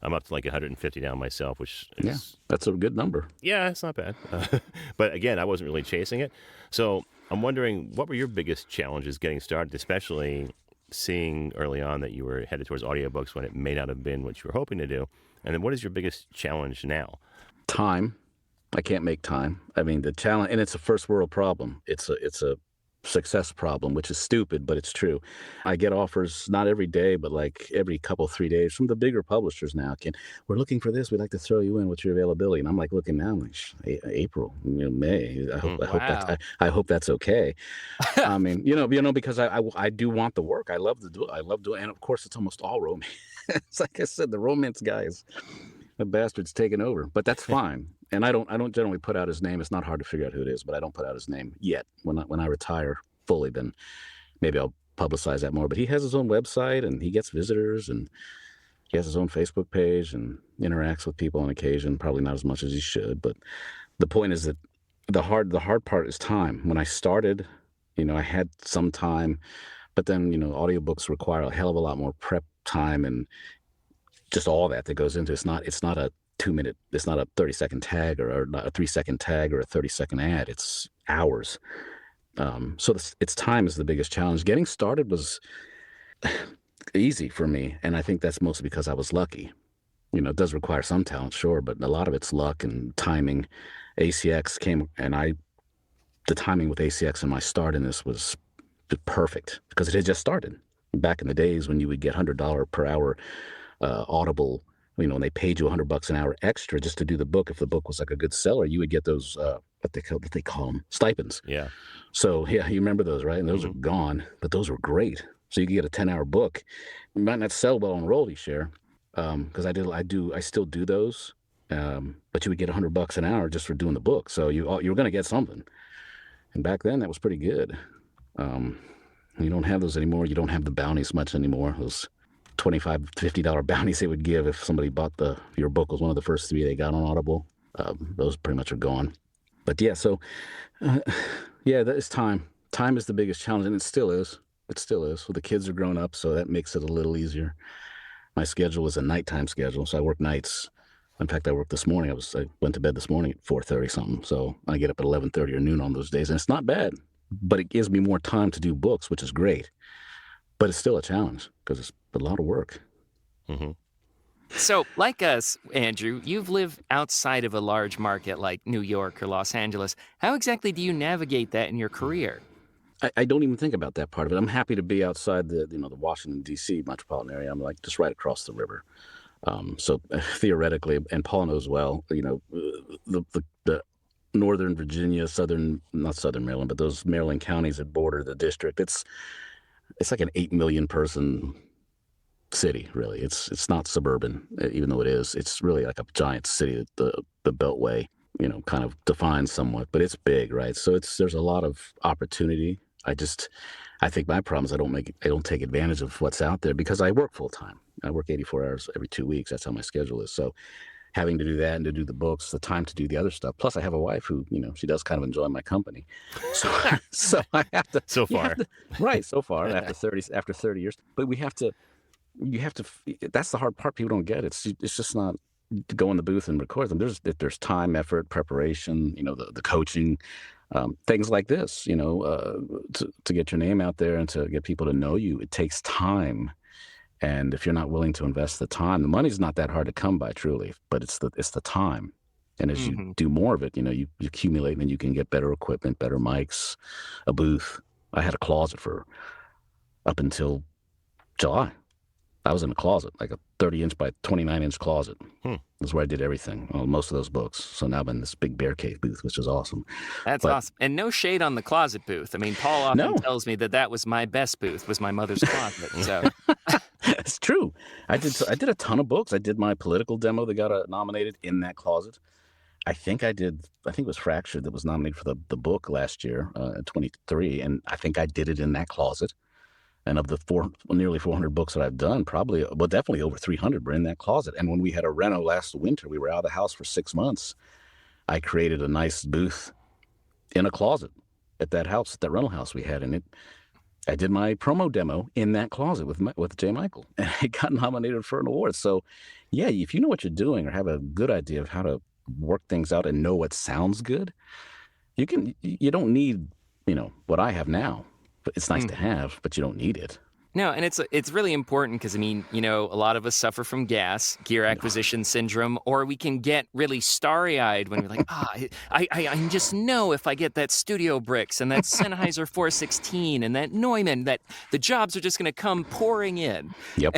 I'm up to like 150 now myself, which is,
that's a good number.
Yeah, it's not bad. But again, I wasn't really chasing it. So I'm wondering, what were your biggest challenges getting started, especially seeing early on that you were headed towards audiobooks when it may not have been what you were hoping to do? And then what is your biggest challenge now?
Time. I can't make time. I mean, the challenge, and it's a first world problem. It's a success problem, which is stupid, but it's true. I get offers not every day, but like every couple, 3 days from the bigger publishers now. We're looking for this. We'd like to throw you in. What's your availability? And I'm like looking now, like April, May. I hope that's okay. I mean, because I do want the work. I love to do it. I love doing it. And of course, it's almost all romance. It's like I said, the romance guys, the bastard's taken over, but that's fine. And I don't generally put out his name. It's not hard to figure out who it is, but I don't put out his name yet. When I retire fully, then maybe I'll publicize that more. But he has his own website, and he gets visitors, and he has his own Facebook page, and interacts with people on occasion. Probably not as much as he should, but the point is that the hard part is time. When I started, I had some time, but then audiobooks require a hell of a lot more prep time and just all that goes into it. It's not a 2-minute, it's not a 30-second tag or not a 3-second tag or a 30-second ad. It's hours. So it's time is the biggest challenge. Getting started was easy for me, and I think that's mostly because I was lucky. It does require some talent, sure, but a lot of it's luck and timing. ACX came, and the timing with ACX and my start in this was perfect because it had just started. Back in the days when you would get $100 per hour Audible, when they paid you $100 an hour extra just to do the book, if the book was like a good seller, you would get those what they call them, stipends.
Yeah.
So yeah, you remember those, right? And those are gone, but those were great. So you could get a 10-hour book. You might not sell well on royalty share, because I still do those, but you would get $100 an hour just for doing the book. So you were going to get something. And back then that was pretty good. You don't have those anymore. You don't have the bounties much anymore. Those $25, $50 bounties they would give if somebody bought your book was one of the first 3 they got on Audible. Those pretty much are gone. But yeah, so that is time. Time is the biggest challenge, and it still is. It still is. Well, the kids are grown up, so that makes it a little easier. My schedule is a nighttime schedule, so I work nights. In fact, I worked this morning. I went to bed this morning at 4:30 something, so I get up at 11:30 or noon on those days, and it's not bad. But it gives me more time to do books, which is great. But it's still a challenge because it's a lot of work.
Mm-hmm.
So, like us, Andrew, you've lived outside of a large market like New York or Los Angeles. How exactly do you navigate that in your career?
I don't even think about that part of it. I'm happy to be outside the Washington, D.C. metropolitan area. I'm like just right across the river. So theoretically, and Paul knows well, the Northern Virginia, not Southern Maryland, but those Maryland counties that border the district, it's like an 8 million person city, really. It's not suburban, even though it is. It's really like a giant city that the Beltway, kind of defines somewhat, but it's big, right? So there's a lot of opportunity. I think my problem is I don't take advantage of what's out there because I work full time. I work 84 hours every 2 weeks. That's how my schedule is. So having to do that and to do the books, the time to do the other stuff. Plus I have a wife who, she does kind of enjoy my company. So I have to.
So far.
Right. So far after 30 years, but you have to, that's the hard part people don't get. It's just not to go in the booth and record them. There's time, effort, preparation, the coaching, things like this, to get your name out there and to get people to know you. It takes time. And if you're not willing to invest the time, the money's not that hard to come by, truly, but it's the time. And as you do more of it, you accumulate, and then you can get better equipment, better mics, a booth. I had a closet for up until July. I was in a closet, like a 30-inch by 29-inch closet. That's where I did everything, most of those books. So now I'm in this big bear cave booth, which is awesome.
That's awesome. And no shade on the closet booth. I mean, Paul often tells me that was my best booth, was my mother's closet. So
it's true. I did a ton of books. I did my political demo that got nominated in that closet. I think it was Fractured that was nominated for the book last year, 23, and I think I did it in that closet. And of the nearly 400 books that I've done, definitely over 300 were in that closet. And when we had a reno last winter, we were out of the house for 6 months. I created a nice booth in a closet at that rental house we had, and I did my promo demo in that closet with J. Michael, and I got nominated for an award. So, yeah, if you know what you're doing or have a good idea of how to work things out and know what sounds good, you don't need, what I have now. But it's nice to have, but you don't need it.
No, and it's really important because, a lot of us suffer from gear acquisition syndrome, or we can get really starry-eyed when we're like, I just know if I get that Studio Bricks and that Sennheiser 416 and that Neumann, that the jobs are just going to come pouring in.
Yep.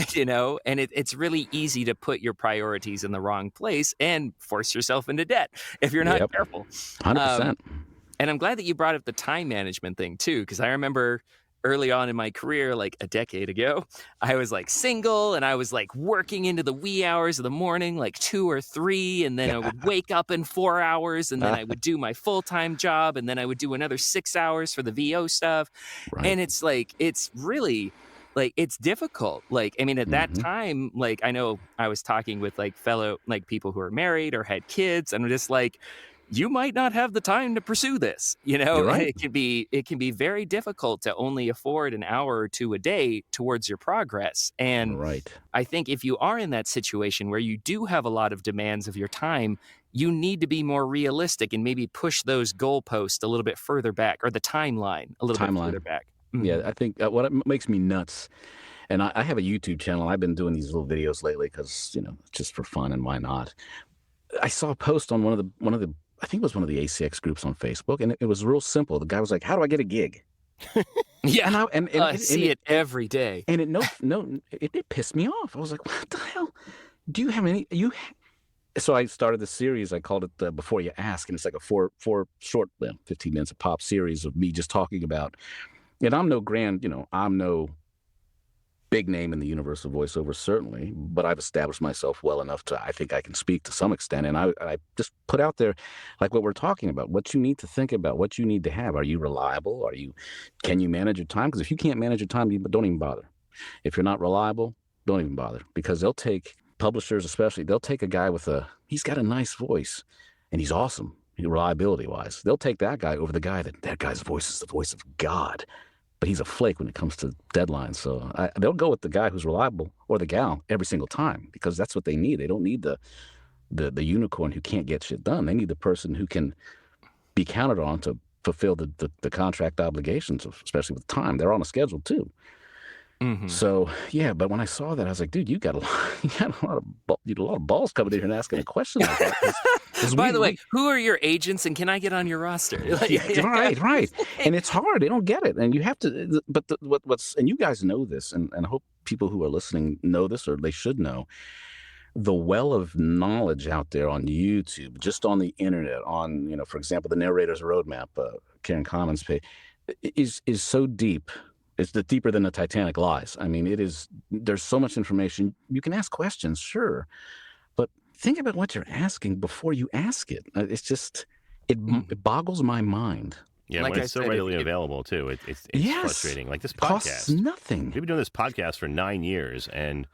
And it's really easy to put your priorities in the wrong place and force yourself into debt if you're not careful.
100%.
And I'm glad that you brought up the time management thing, too, because I remember early on in my career, like a decade ago, I was like single and I was like working into the wee hours of the morning, like 2 or 3. And then I would wake up in 4 hours and then I would do my full-time job. And then I would do another 6 hours for the VO stuff. Right. And it's like, it's really like, it's difficult. Like, at that time, like, I know I was talking with like fellow, like people who are married or had kids, and I'm just like, you might not have the time to pursue this,
Right.
It can be very difficult to only afford an hour or 2 a day towards your progress. And I think if you are in that situation where you do have a lot of demands of your time, you need to be more realistic and maybe push those goalposts a little bit further back, or the timeline a little bit further back. Mm-hmm.
Yeah, I think what makes me nuts, and I have a YouTube channel. I've been doing these little videos lately because, just for fun, and why not? I saw a post on one of the I think it was one of the ACX groups on Facebook, and it was real simple. The guy was like, "How do I get a gig?"
Yeah, I see it every day,
and it pissed me off. I was like, "What the hell? Do you have any So I started the series. I called it Before You Ask, and it's like a four short, 15 minutes a pop series of me just talking about. And I'm I'm no big name in the universe of voiceover, certainly, but I've established myself well enough I think I can speak to some extent. And I just put out there, like what we're talking about, what you need to think about, what you need to have. Are you reliable? Can you manage your time? Because if you can't manage your time, don't even bother. If you're not reliable, don't even bother, because they'll take, publishers especially, they'll take a guy he's got a nice voice and he's awesome, reliability wise. They'll take that guy over the guy that guy's voice is the voice of God. But he's a flake when it comes to deadlines. So they'll go with the guy who's reliable, or the gal, every single time, because that's what they need. They don't need the unicorn who can't get shit done. They need the person who can be counted on to fulfill the contract obligations, especially with time. They're on a schedule too. Mm-hmm. So yeah, but when I saw that, I was like, dude, you got a lot of balls coming in here and asking a question like that.
By the way, who are your agents, and can I get on your roster?
Right. And it's hard. They don't get it, and you have to. But and you guys know this, and I hope people who are listening know this, or they should know. The well of knowledge out there on YouTube, just on the internet, on for example, the Narrator's Roadmap, Karen Commons' page, is so deep. It's deeper than the Titanic lies. It is. There's so much information. You can ask questions, sure, but think about what you're asking before you ask it. It's just, it boggles my mind.
Yeah, like when it's so readily available too, it's frustrating. Like this podcast,
costs nothing.
We've been doing this podcast for 9 years, and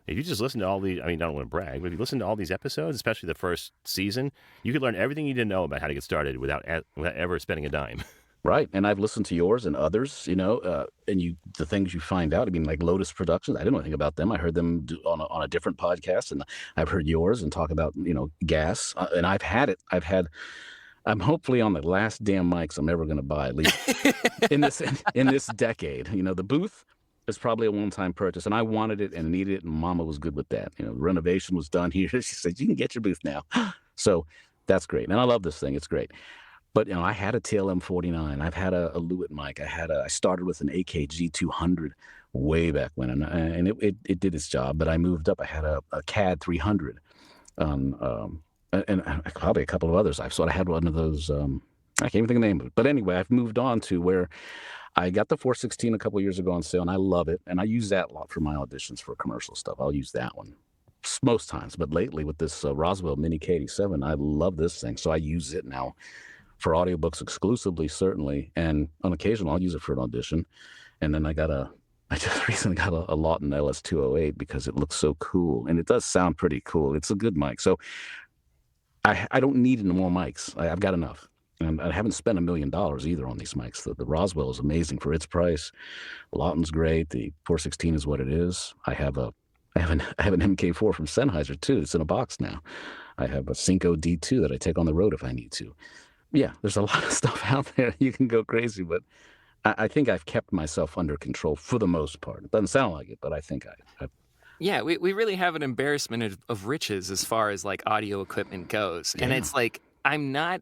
if you just listen to all these, I don't want to brag, but if you listen to all these episodes, especially the first season, you could learn everything you didn't know about how to get started without ever spending a dime.
Right, and I've listened to yours and others, and the things you find out. Like Lotus Productions, I didn't know anything about them. I heard them on a different podcast, and I've heard yours and talk about gas, and I'm hopefully on the last damn mics I'm ever going to buy, at least in this decade. The booth is probably a one-time purchase, and I wanted it and needed it, and Mama was good with that. The renovation was done here. She said, "You can get your booth now," so that's great, and I love this thing. It's great. But I had a TLM 49. I've had a Lewitt mic. I started with an AKG 200 way back when, and it did its job. But I moved up. I had a CAD 300, and probably a couple of others. I had one of those. I can't even think of the name of it. But anyway, I've moved on to where I got the 416 a couple of years ago on sale, and I love it. And I use that a lot for my auditions for commercial stuff. I'll use that one most times. But lately with this Roswell Mini K87, I love this thing, so I use it now for audiobooks exclusively, certainly, and on occasion I'll use it for an audition. And then I just recently got a Lawton LS208 because it looks so cool, and it does sound pretty cool. It's a good mic, so I don't need any more mics. I've got enough. And I haven't spent $1 million either on these mics. The Roswell is amazing for its price. Lawton's great. The 416 is what it is. I have an MK4 from Sennheiser too. It's in a box now. I have a Cinco D2 that I take on the road if I need to. Yeah, there's a lot of stuff out there. You can go crazy, but I think I've kept myself under control for the most part. It doesn't sound like it, but I think I've
Yeah, we really have an embarrassment of riches as far as like audio equipment goes. And it's like, I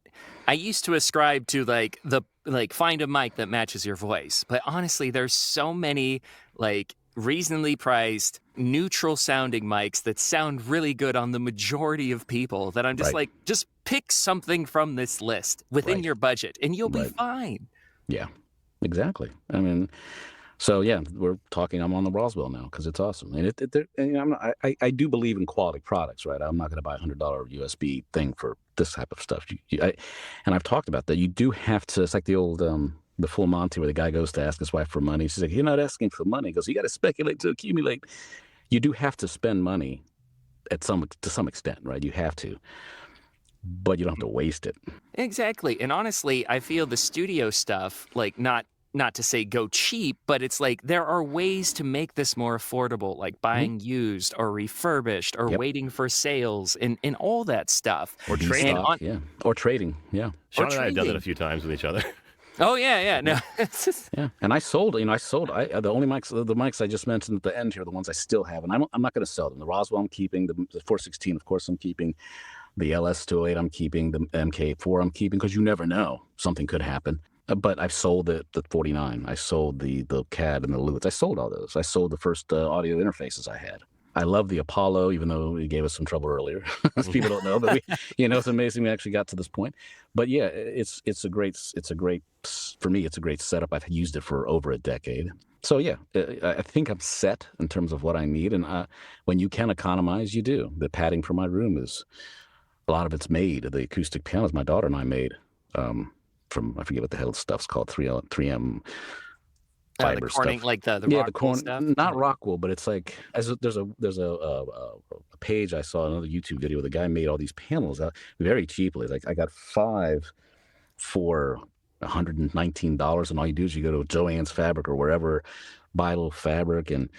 used to ascribe to like find a mic that matches your voice. But honestly, there's so many like reasonably priced, neutral sounding mics that sound really good on the majority of people that I'm just like, just pick something from this list within your budget and you'll be fine.
Yeah, exactly. I mean, so yeah, we're talking. I'm on the Roswell now because it's awesome, and I do believe in quality products, right? I'm not going to buy a $100 USB thing for this type of stuff. And I've talked about that. You do have to. It's like the old the Full Monty where the guy goes to ask his wife for money. She's like, "You're not asking for money." He goes, "You got to speculate to accumulate." You do have to spend money to some extent, right? You have to, but you don't have to waste it.
Exactly, and honestly, I feel the studio stuff, like not to say go cheap, but it's like there are ways to make this more affordable, like buying used or refurbished or waiting for sales and all that stuff.
Or trading.
Or trading, yeah.
Sean and I have done it a few times with each other.
Oh, yeah. No.
Yeah, and I sold the only mics, the mics I just mentioned at the end here, the ones I still have, and I'm not going to sell them. The Roswell I'm keeping, the 416, of course, I'm keeping. The LS208 I'm keeping, the MK4 I'm keeping, because you never know. Something could happen. But I've sold the 49. I sold the CAD and the Lewis. I sold all those. I sold the first audio interfaces I had. I love the Apollo, even though it gave us some trouble earlier. People don't know, but it's amazing we actually got to this point. But yeah, it's a great for me. It's a great setup. I've used it for over a decade. So yeah, I think I'm set in terms of what I need. And when you can economize, you do. The padding for my room is a lot of it's made. The acoustic pianos my daughter and I made. From I forget what the hell the stuff's called, 3M fiber
the Corning,
stuff.
like the Rockwool stuff.
Not Rockwool, but it's like there's a page I saw, another YouTube video where the guy made all these panels out very cheaply. Like I got 5 for $119, and all you do is you go to Joann's Fabric or wherever, buy a little fabric, and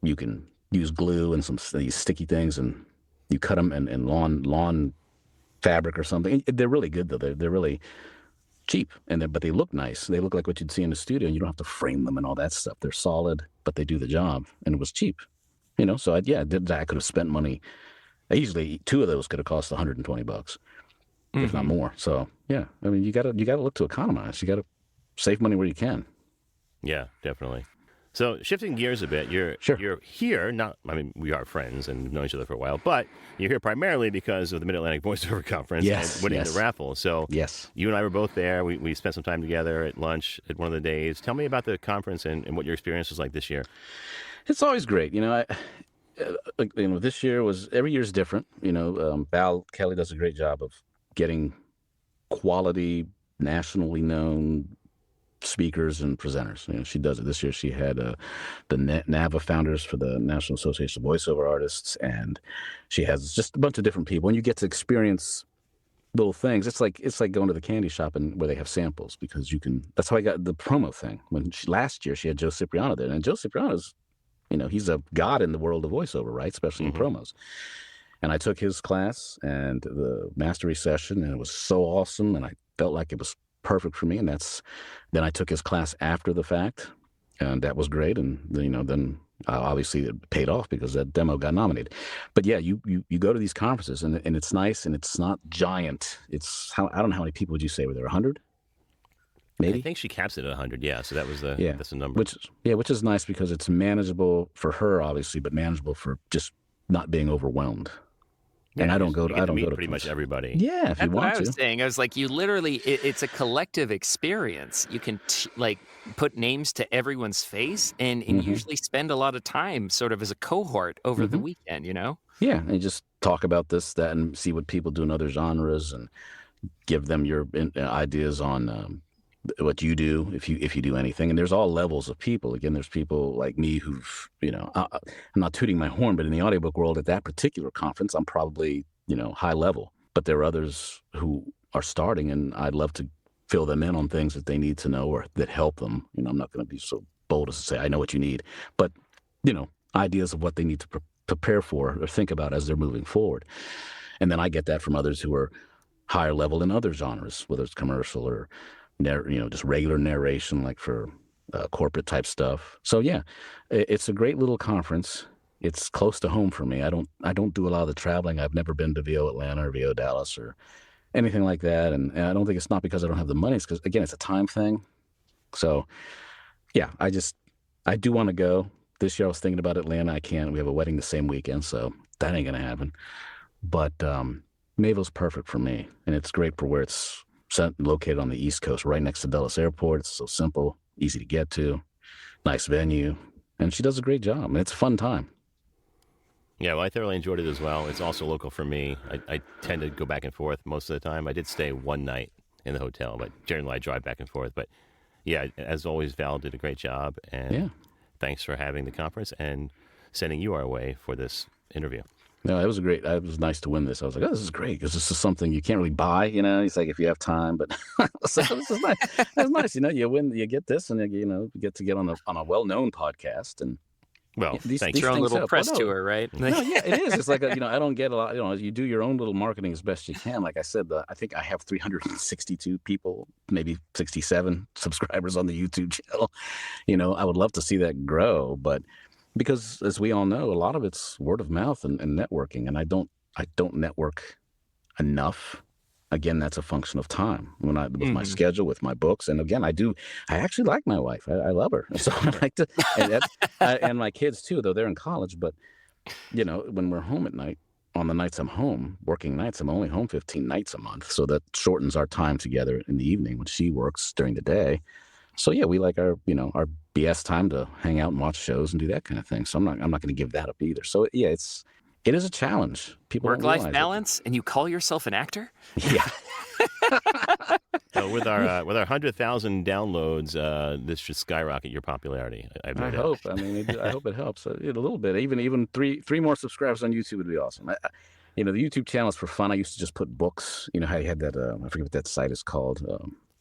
you can use glue and some these sticky things, and you cut them in lawn fabric or something. They're really good though. They're really cheap, but they look nice. They look like what you'd see in the studio, and you don't have to frame them and all that stuff. They're solid, but they do the job, and it was cheap. So I could have spent money. Easily 2 of those could have cost $120, if not more. So yeah, I mean, you gotta look to economize. You gotta save money where you can.
Yeah, definitely. So shifting gears a bit, you're here. We are friends and known each other for a while, but you're here primarily because of the Mid-Atlantic Voiceover Conference and winning the raffle. So you and I were both there. We spent some time together at lunch at one of the days. Tell me about the conference and what your experience was like this year.
It's always great. This year every year's different. Val Kelly does a great job of getting quality, nationally known speakers and presenters. She does it. This year she had the NAVA founders for the National Association of Voiceover Artists, and she has just a bunch of different people. And you get to experience little things. It's like going to the candy shop and where they have samples, because you can. That's how I got the promo thing. Last year she had Joe Cipriano there, and Joe Cipriano's, he's a god in the world of voiceover, right? Especially in promos. And I took his class and the mastery session, and it was so awesome, and I felt like it was perfect for me. And then I took his class after the fact, and that was great. And then obviously it paid off because that demo got nominated. But yeah, you go to these conferences, and it's nice, and it's not giant. I don't know how many people would you say were there? 100? Maybe?
I think she caps it at 100. Yeah, so that's the number.
Which is nice because it's manageable for her, obviously, but manageable for just not being overwhelmed. And I don't go to
pretty much everybody.
Yeah, if you want to.
That's what I was saying. I was like, you literally, it's a collective experience. You can put names to everyone's face and usually spend a lot of time sort of as a cohort over the weekend,
Yeah, and just talk about this, that, and see what people do in other genres, and give them your ideas on what you do if you do anything. And there's all levels of people. Again, there's people like me who've, I'm not tooting my horn, but in the audiobook world at that particular conference, I'm probably, high level. But there are others who are starting, and I'd love to fill them in on things that they need to know or that help them. I'm not going to be so bold as to say I know what you need, but ideas of what they need to prepare for or think about as they're moving forward. And then I get that from others who are higher level in other genres, whether it's commercial or just regular narration, like for corporate type stuff. So yeah, it's a great little conference. It's close to home for me. I don't do a lot of the traveling. I've never been to VO Atlanta or VO Dallas or anything like that. And I don't think it's not because I don't have the money. It's because, again, it's a time thing. So yeah, I do want to go. This year I was thinking about Atlanta. I can't. We have a wedding the same weekend, so that ain't going to happen. But Mayville's perfect for me, and it's great for where it's located on the East Coast, right next to Dulles Airport. It's so simple, easy to get to, nice venue, and she does a great job, and it's a fun time.
Yeah, well, I thoroughly enjoyed it as well. It's also local for me. I tend to go back and forth most of the time. I did stay one night in the hotel, but generally I drive back and forth. But yeah, as always, Val did a great job, and thanks for having the conference and sending you our way for this interview.
No, it was nice to win this. I was like, oh, this is great, because this is something you can't really buy, It's like if you have time, but so this is nice. That's nice, you win, you get this, and you get to get on a well-known podcast, and
well,
these your own little press tour, right?
No, yeah, it is. It's like I don't get a lot. You do your own little marketing as best you can. Like I said, I think I have 362 people, maybe 67 subscribers on the YouTube channel. I would love to see that grow, but because, as we all know, a lot of it's word of mouth and networking, and I don't network enough. Again, that's a function of time with my schedule, with my books. And again, I actually like my wife. I love her. So I like to, and my kids too, though they're in college. But, when we're home at night, on the nights I'm home, working nights, I'm only home 15 nights a month. So that shortens our time together in the evening when she works during the day. So yeah, we like our BS time to hang out and watch shows and do that kind of thing. So I'm not going to give that up either. So yeah, it is a challenge. People
work-life balance, and you call yourself an actor?
Yeah.
So with our 100,000 downloads, this should skyrocket your popularity. I
hope. I hope it helps a little bit. Even three more subscribers on YouTube would be awesome. The YouTube channel is for fun. I used to just put books. How you had that? I forget what that site is called.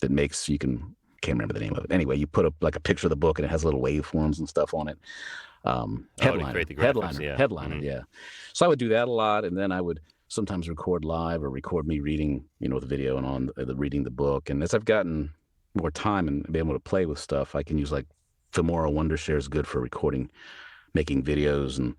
That makes you can. Can't remember the name of it. Anyway, you put up like a picture of the book, and it has little waveforms and stuff on it. Headliner, yeah. So I would do that a lot, and then I would sometimes record live or record me reading, the video and on reading the book. And as I've gotten more time and be able to play with stuff, I can use like Filmora Wondershare is good for recording, making videos, and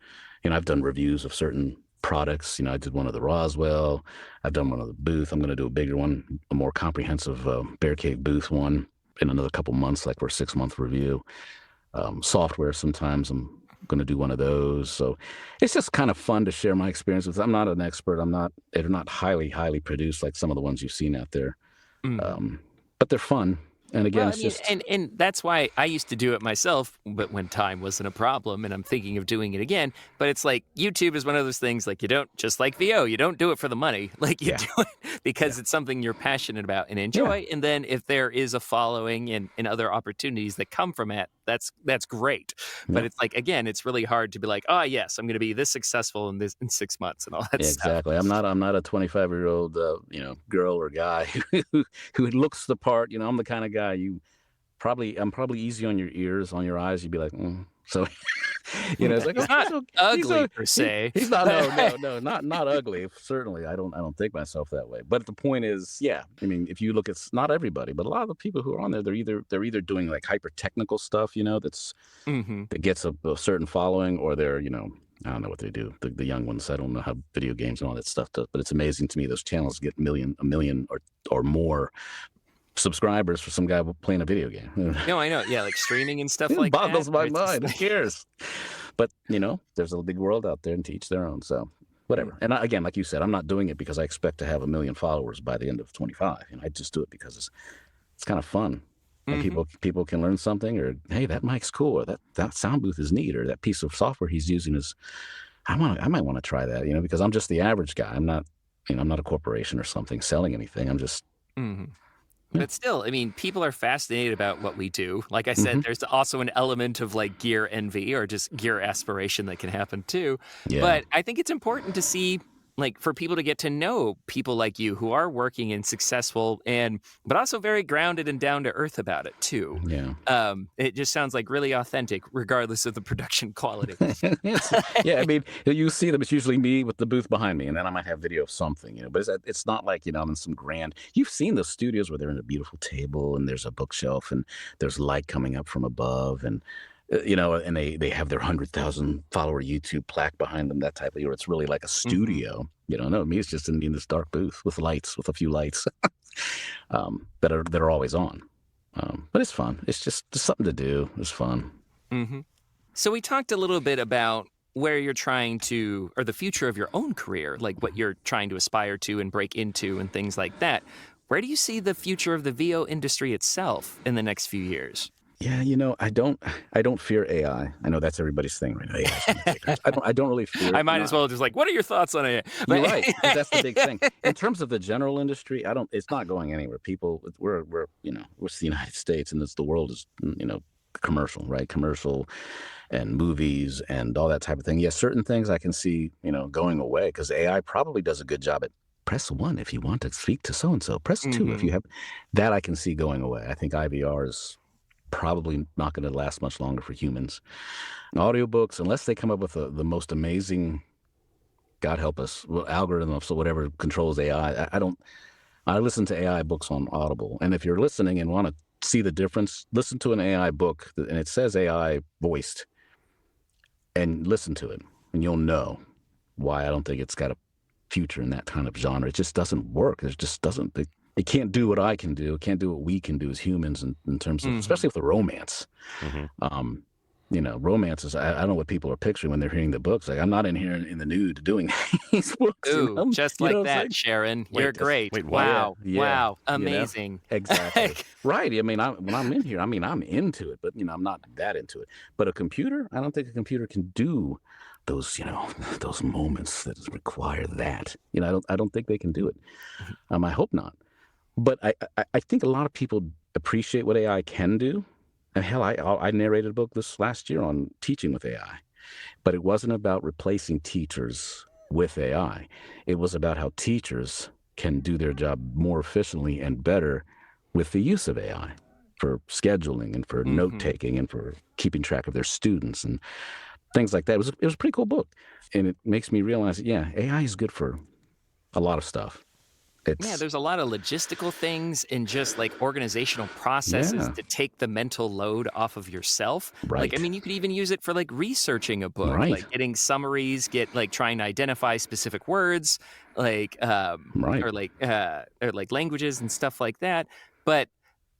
I've done reviews of certain products. I did one of the Roswell. I've done one of the Booth. I'm going to do a bigger one, a more comprehensive Bear Cave Booth one in another couple months, like for a 6-month review. Software, sometimes I'm going to do one of those. So it's just kind of fun to share my experiences. I'm not an expert. They're not highly produced like some of the ones you've seen out there. But they're fun. And again,
and that's why I used to do it myself, but when time wasn't a problem, and I'm thinking of doing it again. But it's like YouTube is one of those things, like you don't, just like VO, you don't do it for the money. Like you do it because it's something you're passionate about and enjoy. And then if there is a following and other opportunities that come from it, that's great. But it's like, again, it's really hard to be like, oh yes, I'm going to be this successful in 6 months and all that stuff.
Exactly. I'm not a 25-year-old girl or guy who looks the part. I'm the kind of guy I'm probably easy on your ears, on your eyes. You'd be like, So, it's like,
he's not ugly per se.
He's not, no, not ugly. Certainly, I don't think myself that way. But the point is, if you look at not everybody, but a lot of the people who are on there, they're either doing like hyper technical stuff, that's that gets a certain following, or they're, I don't know what they do. The young ones, I don't know how video games and all that stuff does, but it's amazing to me those channels get a million or more subscribers for some guy playing a video game.
No, I know. Yeah, like streaming and stuff like that.
It boggles my mind. Who cares? But, there's a big world out there, and to each their own. So whatever. And again, like you said, I'm not doing it because I expect to have 1 million followers by the end of 25. I just do it because it's kind of fun. And people can learn something, or, hey, that mic's cool, or that sound booth is neat, or that piece of software he's using is, I might want to try that, because I'm just the average guy. I'm not, I'm not a corporation or something selling anything. I'm just...
But still, people are fascinated about what we do. Like I said, there's also an element of like gear envy or just gear aspiration that can happen too. Yeah. But I think it's important to see like for people to get to know people like you who are working and successful but also very grounded and down to earth about it too.
Yeah.
It just sounds like really authentic, regardless of the production quality.
Yeah, I mean, you see them. It's usually me with the booth behind me, and then I might have video of something, But it's not like I'm in some grand. You've seen those studios where they're in a beautiful table, and there's a bookshelf, and there's light coming up from above, and and they have their 100,000 follower YouTube plaque behind them, that type of, or it's really like a studio. No, me, it's just in this dark booth with lights, with a few lights that are always on. But it's fun. It's just something to do. It's fun.
Mm-hmm. So we talked a little bit about where you're trying to, or the future of your own career, like what you're trying to aspire to and break into and things like that. Where do you see the future of the VO industry itself in the next few years?
Yeah, I don't fear AI. I know that's everybody's thing right now. AI is gonna take us. I don't really fear it.
I might as well just what are your thoughts on AI?
You're right, 'cause that's the big thing. In terms of the general industry, it's not going anywhere. People, we're it's the United States, and the world is, commercial, right? Commercial and movies and all that type of thing. Yes, certain things I can see, going away, because AI probably does a good job at press 1 if you want to speak to so-and-so. Press 2 if you have. That I can see going away. I think IVR is probably not going to last much longer for humans. Audiobooks, unless they come up with the most amazing, God help us, algorithm of whatever controls AI. I listen to AI books on Audible. And if you're listening and want to see the difference, listen to an AI book, and it says AI voiced, and listen to it, and you'll know why I don't think it's got a future in that kind of genre. It just doesn't work. It just doesn't. It can't do what I can do. It can't do what we can do as humans in terms of, especially with the romance. Romance is, I don't know what people are picturing when they're hearing the books. Like, I'm not in here in the nude doing these books.
Ooh, just like that, Sharon. You're great. Wow.
Yeah,
wow. Amazing.
Exactly. Right. I mean, when I'm in here, I'm into it, but, I'm not that into it. But a computer, I don't think a computer can do those, those moments that require that. I don't think they can do it. I hope not. But I think a lot of people appreciate what AI can do. And hell, I narrated a book this last year on teaching with AI. But it wasn't about replacing teachers with AI. It was about how teachers can do their job more efficiently and better with the use of AI for scheduling and for note-taking and for keeping track of their students and things like that. It was a pretty cool book. And it makes me realize, AI is good for a lot of stuff.
There's a lot of logistical things and just like organizational processes to take the mental load off of yourself.
Right.
Like, you could even use it for like researching a book, like getting summaries, trying to identify specific words, or languages and stuff like that. But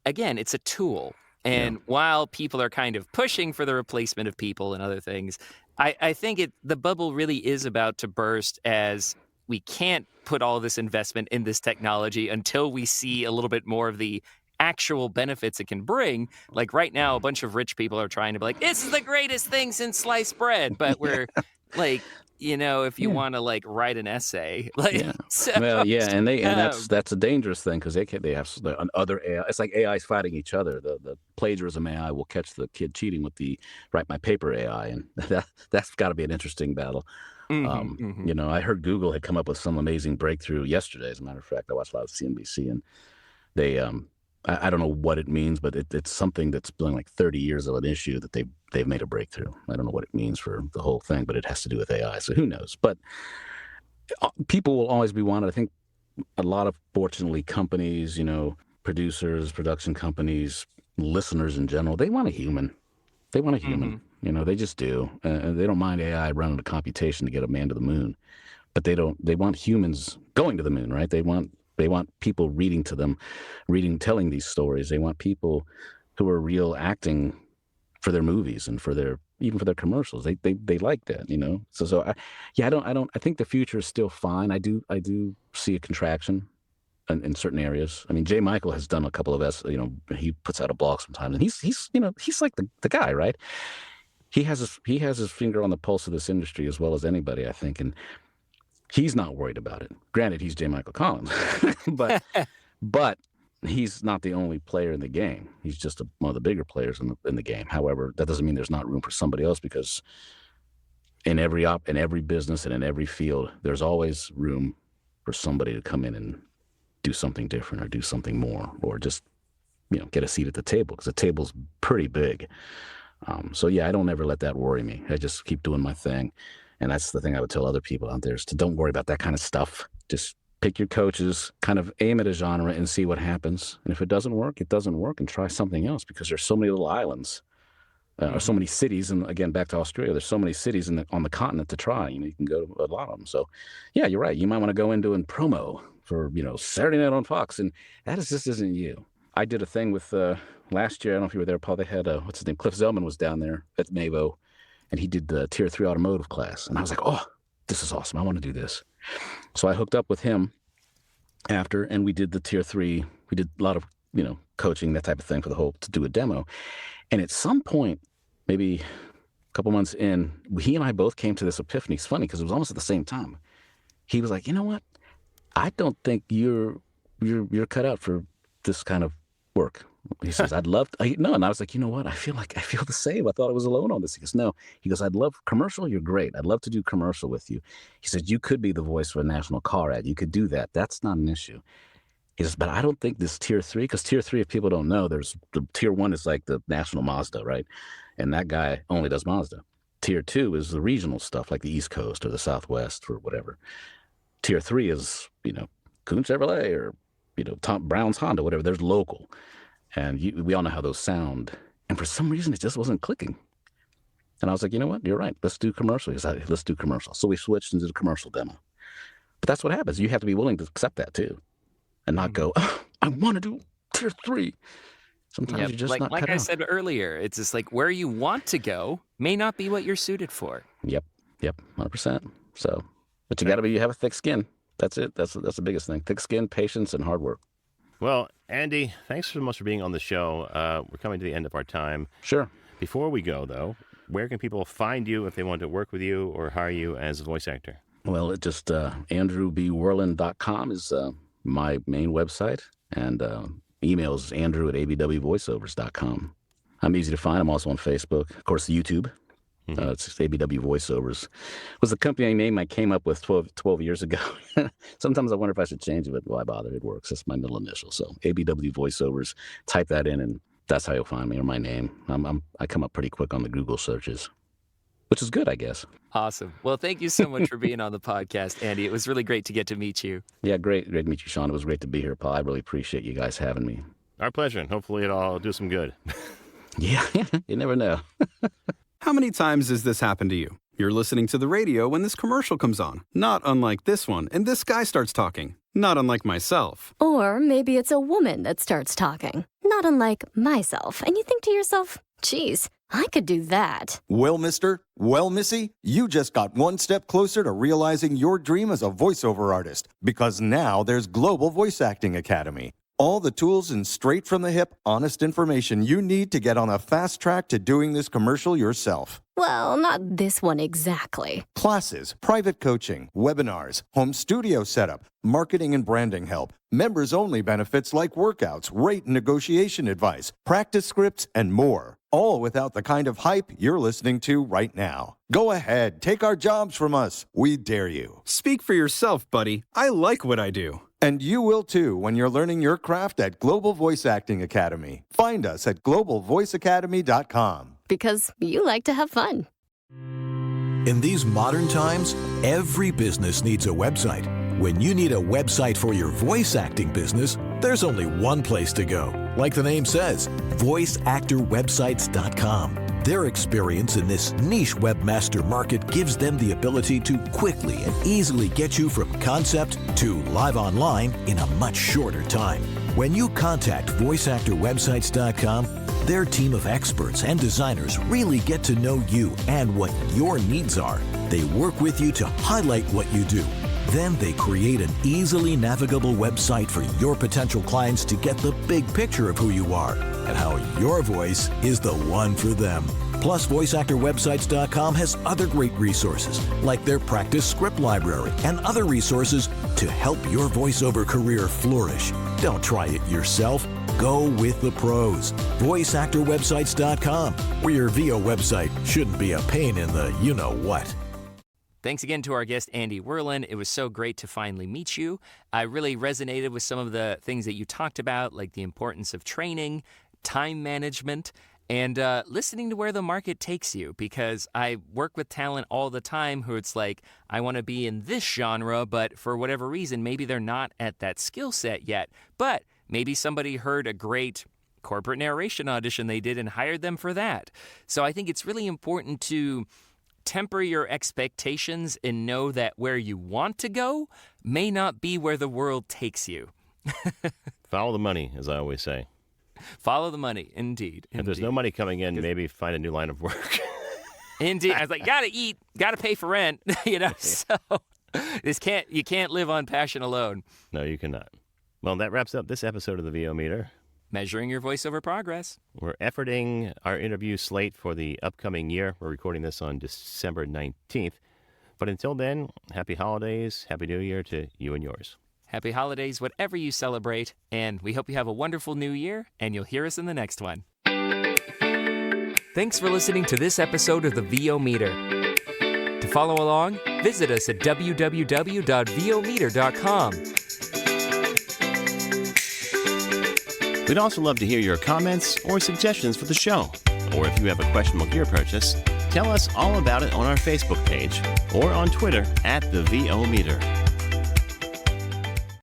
again, it's a tool. And while people are kind of pushing for the replacement of people and other things, I think the bubble really is about to burst, as we can't put all this investment in this technology until we see a little bit more of the actual benefits it can bring. Like right now, a bunch of rich people are trying to be like, this is the greatest thing since sliced bread. But we're like, if you want to write an essay, and that's a dangerous thing, because they have other AI. It's like AIs fighting each other. The plagiarism AI will catch the kid cheating with the write my paper AI, and that's got to be an interesting battle. I heard Google had come up with some amazing breakthrough yesterday. As a matter of fact, I watched a lot of CNBC, and they, I don't know what it means, but it's something that's been like 30 years of an issue that they've made a breakthrough. I don't know what it means for the whole thing, but it has to do with AI. So who knows? But people will always be wanted. I think a lot of, fortunately, companies, producers, production companies, listeners in general, they want a human. They want a human. They just do. They don't mind AI running a computation to get a man to the moon, but they want humans going to the moon, right? They want people reading to them, telling these stories. They want people who are real acting for their movies and even for their commercials. They like that, So I think the future is still fine. I do see a contraction in certain areas. I mean, J. Michael has done a couple of he puts out a blog sometimes, and he's like the guy, right? He has his finger on the pulse of this industry as well as anybody, I think, and he's not worried about it. Granted, he's J. Michael Collins, but he's not the only player in the game. He's just one of the bigger players in the game. However, that doesn't mean there's not room for somebody else, because
in every business and in every field, there's always room for somebody to come in and do something different or do something more, or just, get a seat at the table, because the table's pretty big. So yeah, I don't ever let that worry me. I just keep doing my thing. And that's the thing I would tell other people out there, is to don't worry about that kind of stuff. Just pick your coaches, kind of aim at a genre and see what happens. And if it doesn't work, it doesn't work, and try something else, because there's so many little islands, or so many cities. And again, back to Australia, there's so many cities on the continent to try. You can go to a lot of them. So yeah, you're right. You might want to go in doing promo for, Saturday night on Fox, and that just isn't you. I did a thing with last year. I don't know if you were there, Paul. They had what's his name? Cliff Zellman was down there at MAVO, and he did the Tier 3 automotive class. And I was like, oh, this is awesome. I want to do this. So I hooked up with him after, and we did the Tier 3. We did a lot of, coaching, that type of thing to do a demo. And at some point, maybe a couple months in, he and I both came to this epiphany. It's funny because it was almost at the same time. He was like, you know what? I don't think you're cut out for this kind of work. He says, I'd love to. No. And I was like, you know what? I feel the same. I thought I was alone on this. He goes, no. He goes, I'd love commercial. You're great. I'd love to do commercial with you. He said, you could be the voice for a national car ad. You could do that. That's not an issue. He says, but I don't think this Tier 3, because Tier 3, if people don't know, there's the Tier 1 is like the national Mazda, right? And that guy only does Mazda. Tier 2 is the regional stuff, like the East Coast or the Southwest or whatever. Tier 3 is, Kuhn Chevrolet or, Tom Brown's Honda, whatever. There's local. And we all know how those sound. And for some reason, it just wasn't clicking. And I was like, you know what? You're right. Let's do commercial. He said, let's do commercial. So we switched and did a commercial demo. But that's what happens. You have to be willing to accept that, too. And not go, oh, I want to do Tier 3. Sometimes you're just not cut out.
Like I said earlier, it's just like where you want to go may not be what you're suited for.
Yep, 100%. So, but you have a thick skin. That's it. That's the biggest thing. Thick skin, patience, and hard work.
Well, Andy, thanks so much for being on the show. We're coming to the end of our time.
Sure.
Before we go, though, where can people find you if they want to work with you or hire you as a voice actor?
Well, it just andrewbwehrlen.com is my main website, and email is andrew@abwvoiceovers.com. I'm easy to find. I'm also on Facebook. Of course, YouTube. It's ABW Voiceovers. It was the company name I came up with 12 years ago. Sometimes I wonder if I should change it, but why bother? It works. It's my middle initial. So ABW Voiceovers, type that in, and that's how you'll find me, or my name. I come up pretty quick on the Google searches, which is good, I guess.
Awesome. Well, thank you so much for being on the podcast, Andy. It was really great to get to meet you.
Yeah, great to meet you, Sean. It was great to be here, Paul. I really appreciate you guys having me.
Our pleasure, and hopefully it'll do some good.
Yeah, you never know.
How many times has this happened to you? You're listening to the radio when this commercial comes on, not unlike this one, and this guy starts talking, not unlike myself.
Or maybe it's a woman that starts talking, not unlike myself, and you think to yourself, geez, I could do that.
Well, mister, well, missy, you just got one step closer to realizing your dream as a voiceover artist, because now there's Global Voice Acting Academy. All the tools and straight-from-the-hip, honest information you need to get on a fast track to doing this commercial yourself.
Well, not this one exactly.
Classes, private coaching, webinars, home studio setup, marketing and branding help, members-only benefits like workouts, rate and negotiation advice, practice scripts, and more. All without the kind of hype you're listening to right now. Go ahead, take our jobs from us. We dare you.
Speak for yourself, buddy. I like what I do.
And you will too when you're learning your craft at Global Voice Acting Academy. Find us at globalvoiceacademy.com.
Because you like to have fun.
In these modern times, every business needs a website. When you need a website for your voice acting business, there's only one place to go. Like the name says, voiceactorwebsites.com. Their experience in this niche webmaster market gives them the ability to quickly and easily get you from concept to live online in a much shorter time. When you contact voiceactorwebsites.com, their team of experts and designers really get to know you and what your needs are. They work with you to highlight what you do. Then they create an easily navigable website for your potential clients to get the big picture of who you are and how your voice is the one for them. Plus, VoiceActorWebsites.com has other great resources, like their practice script library and other resources to help your voiceover career flourish. Don't try it yourself. Go with the pros. VoiceActorWebsites.com, where your VO website shouldn't be a pain in the you-know-what.
Thanks again to our guest, Andy Wehrlen. It was so great to finally meet you. I really resonated with some of the things that you talked about, like the importance of training, time management, and listening to where the market takes you, because I work with talent all the time who it's like, I want to be in this genre, but for whatever reason, maybe they're not at that skill set yet. But maybe somebody heard a great corporate narration audition they did and hired them for that. So I think it's really important to temper your expectations and know that where you want to go may not be where the world takes you.
Follow the money, as I always say.
Follow the money, indeed.
If there's no money coming in, maybe find a new line of work.
Indeed. I was like, gotta eat, gotta pay for rent, so you can't live on passion alone.
No, you cannot. Well, that wraps up this episode of the VO Meter.
Measuring your voiceover progress.
We're efforting our interview slate for the upcoming year. We're recording this on December 19th. But until then, happy holidays, happy new year to you and yours.
Happy holidays, whatever you celebrate, and we hope you have a wonderful new year, and you'll hear us in the next one. Thanks for listening to this episode of the VO Meter. To follow along, visit us at www.vometer.com.
We'd also love to hear your comments or suggestions for the show. Or if you have a questionable gear purchase, tell us all about it on our Facebook page or on Twitter at the VO Meter.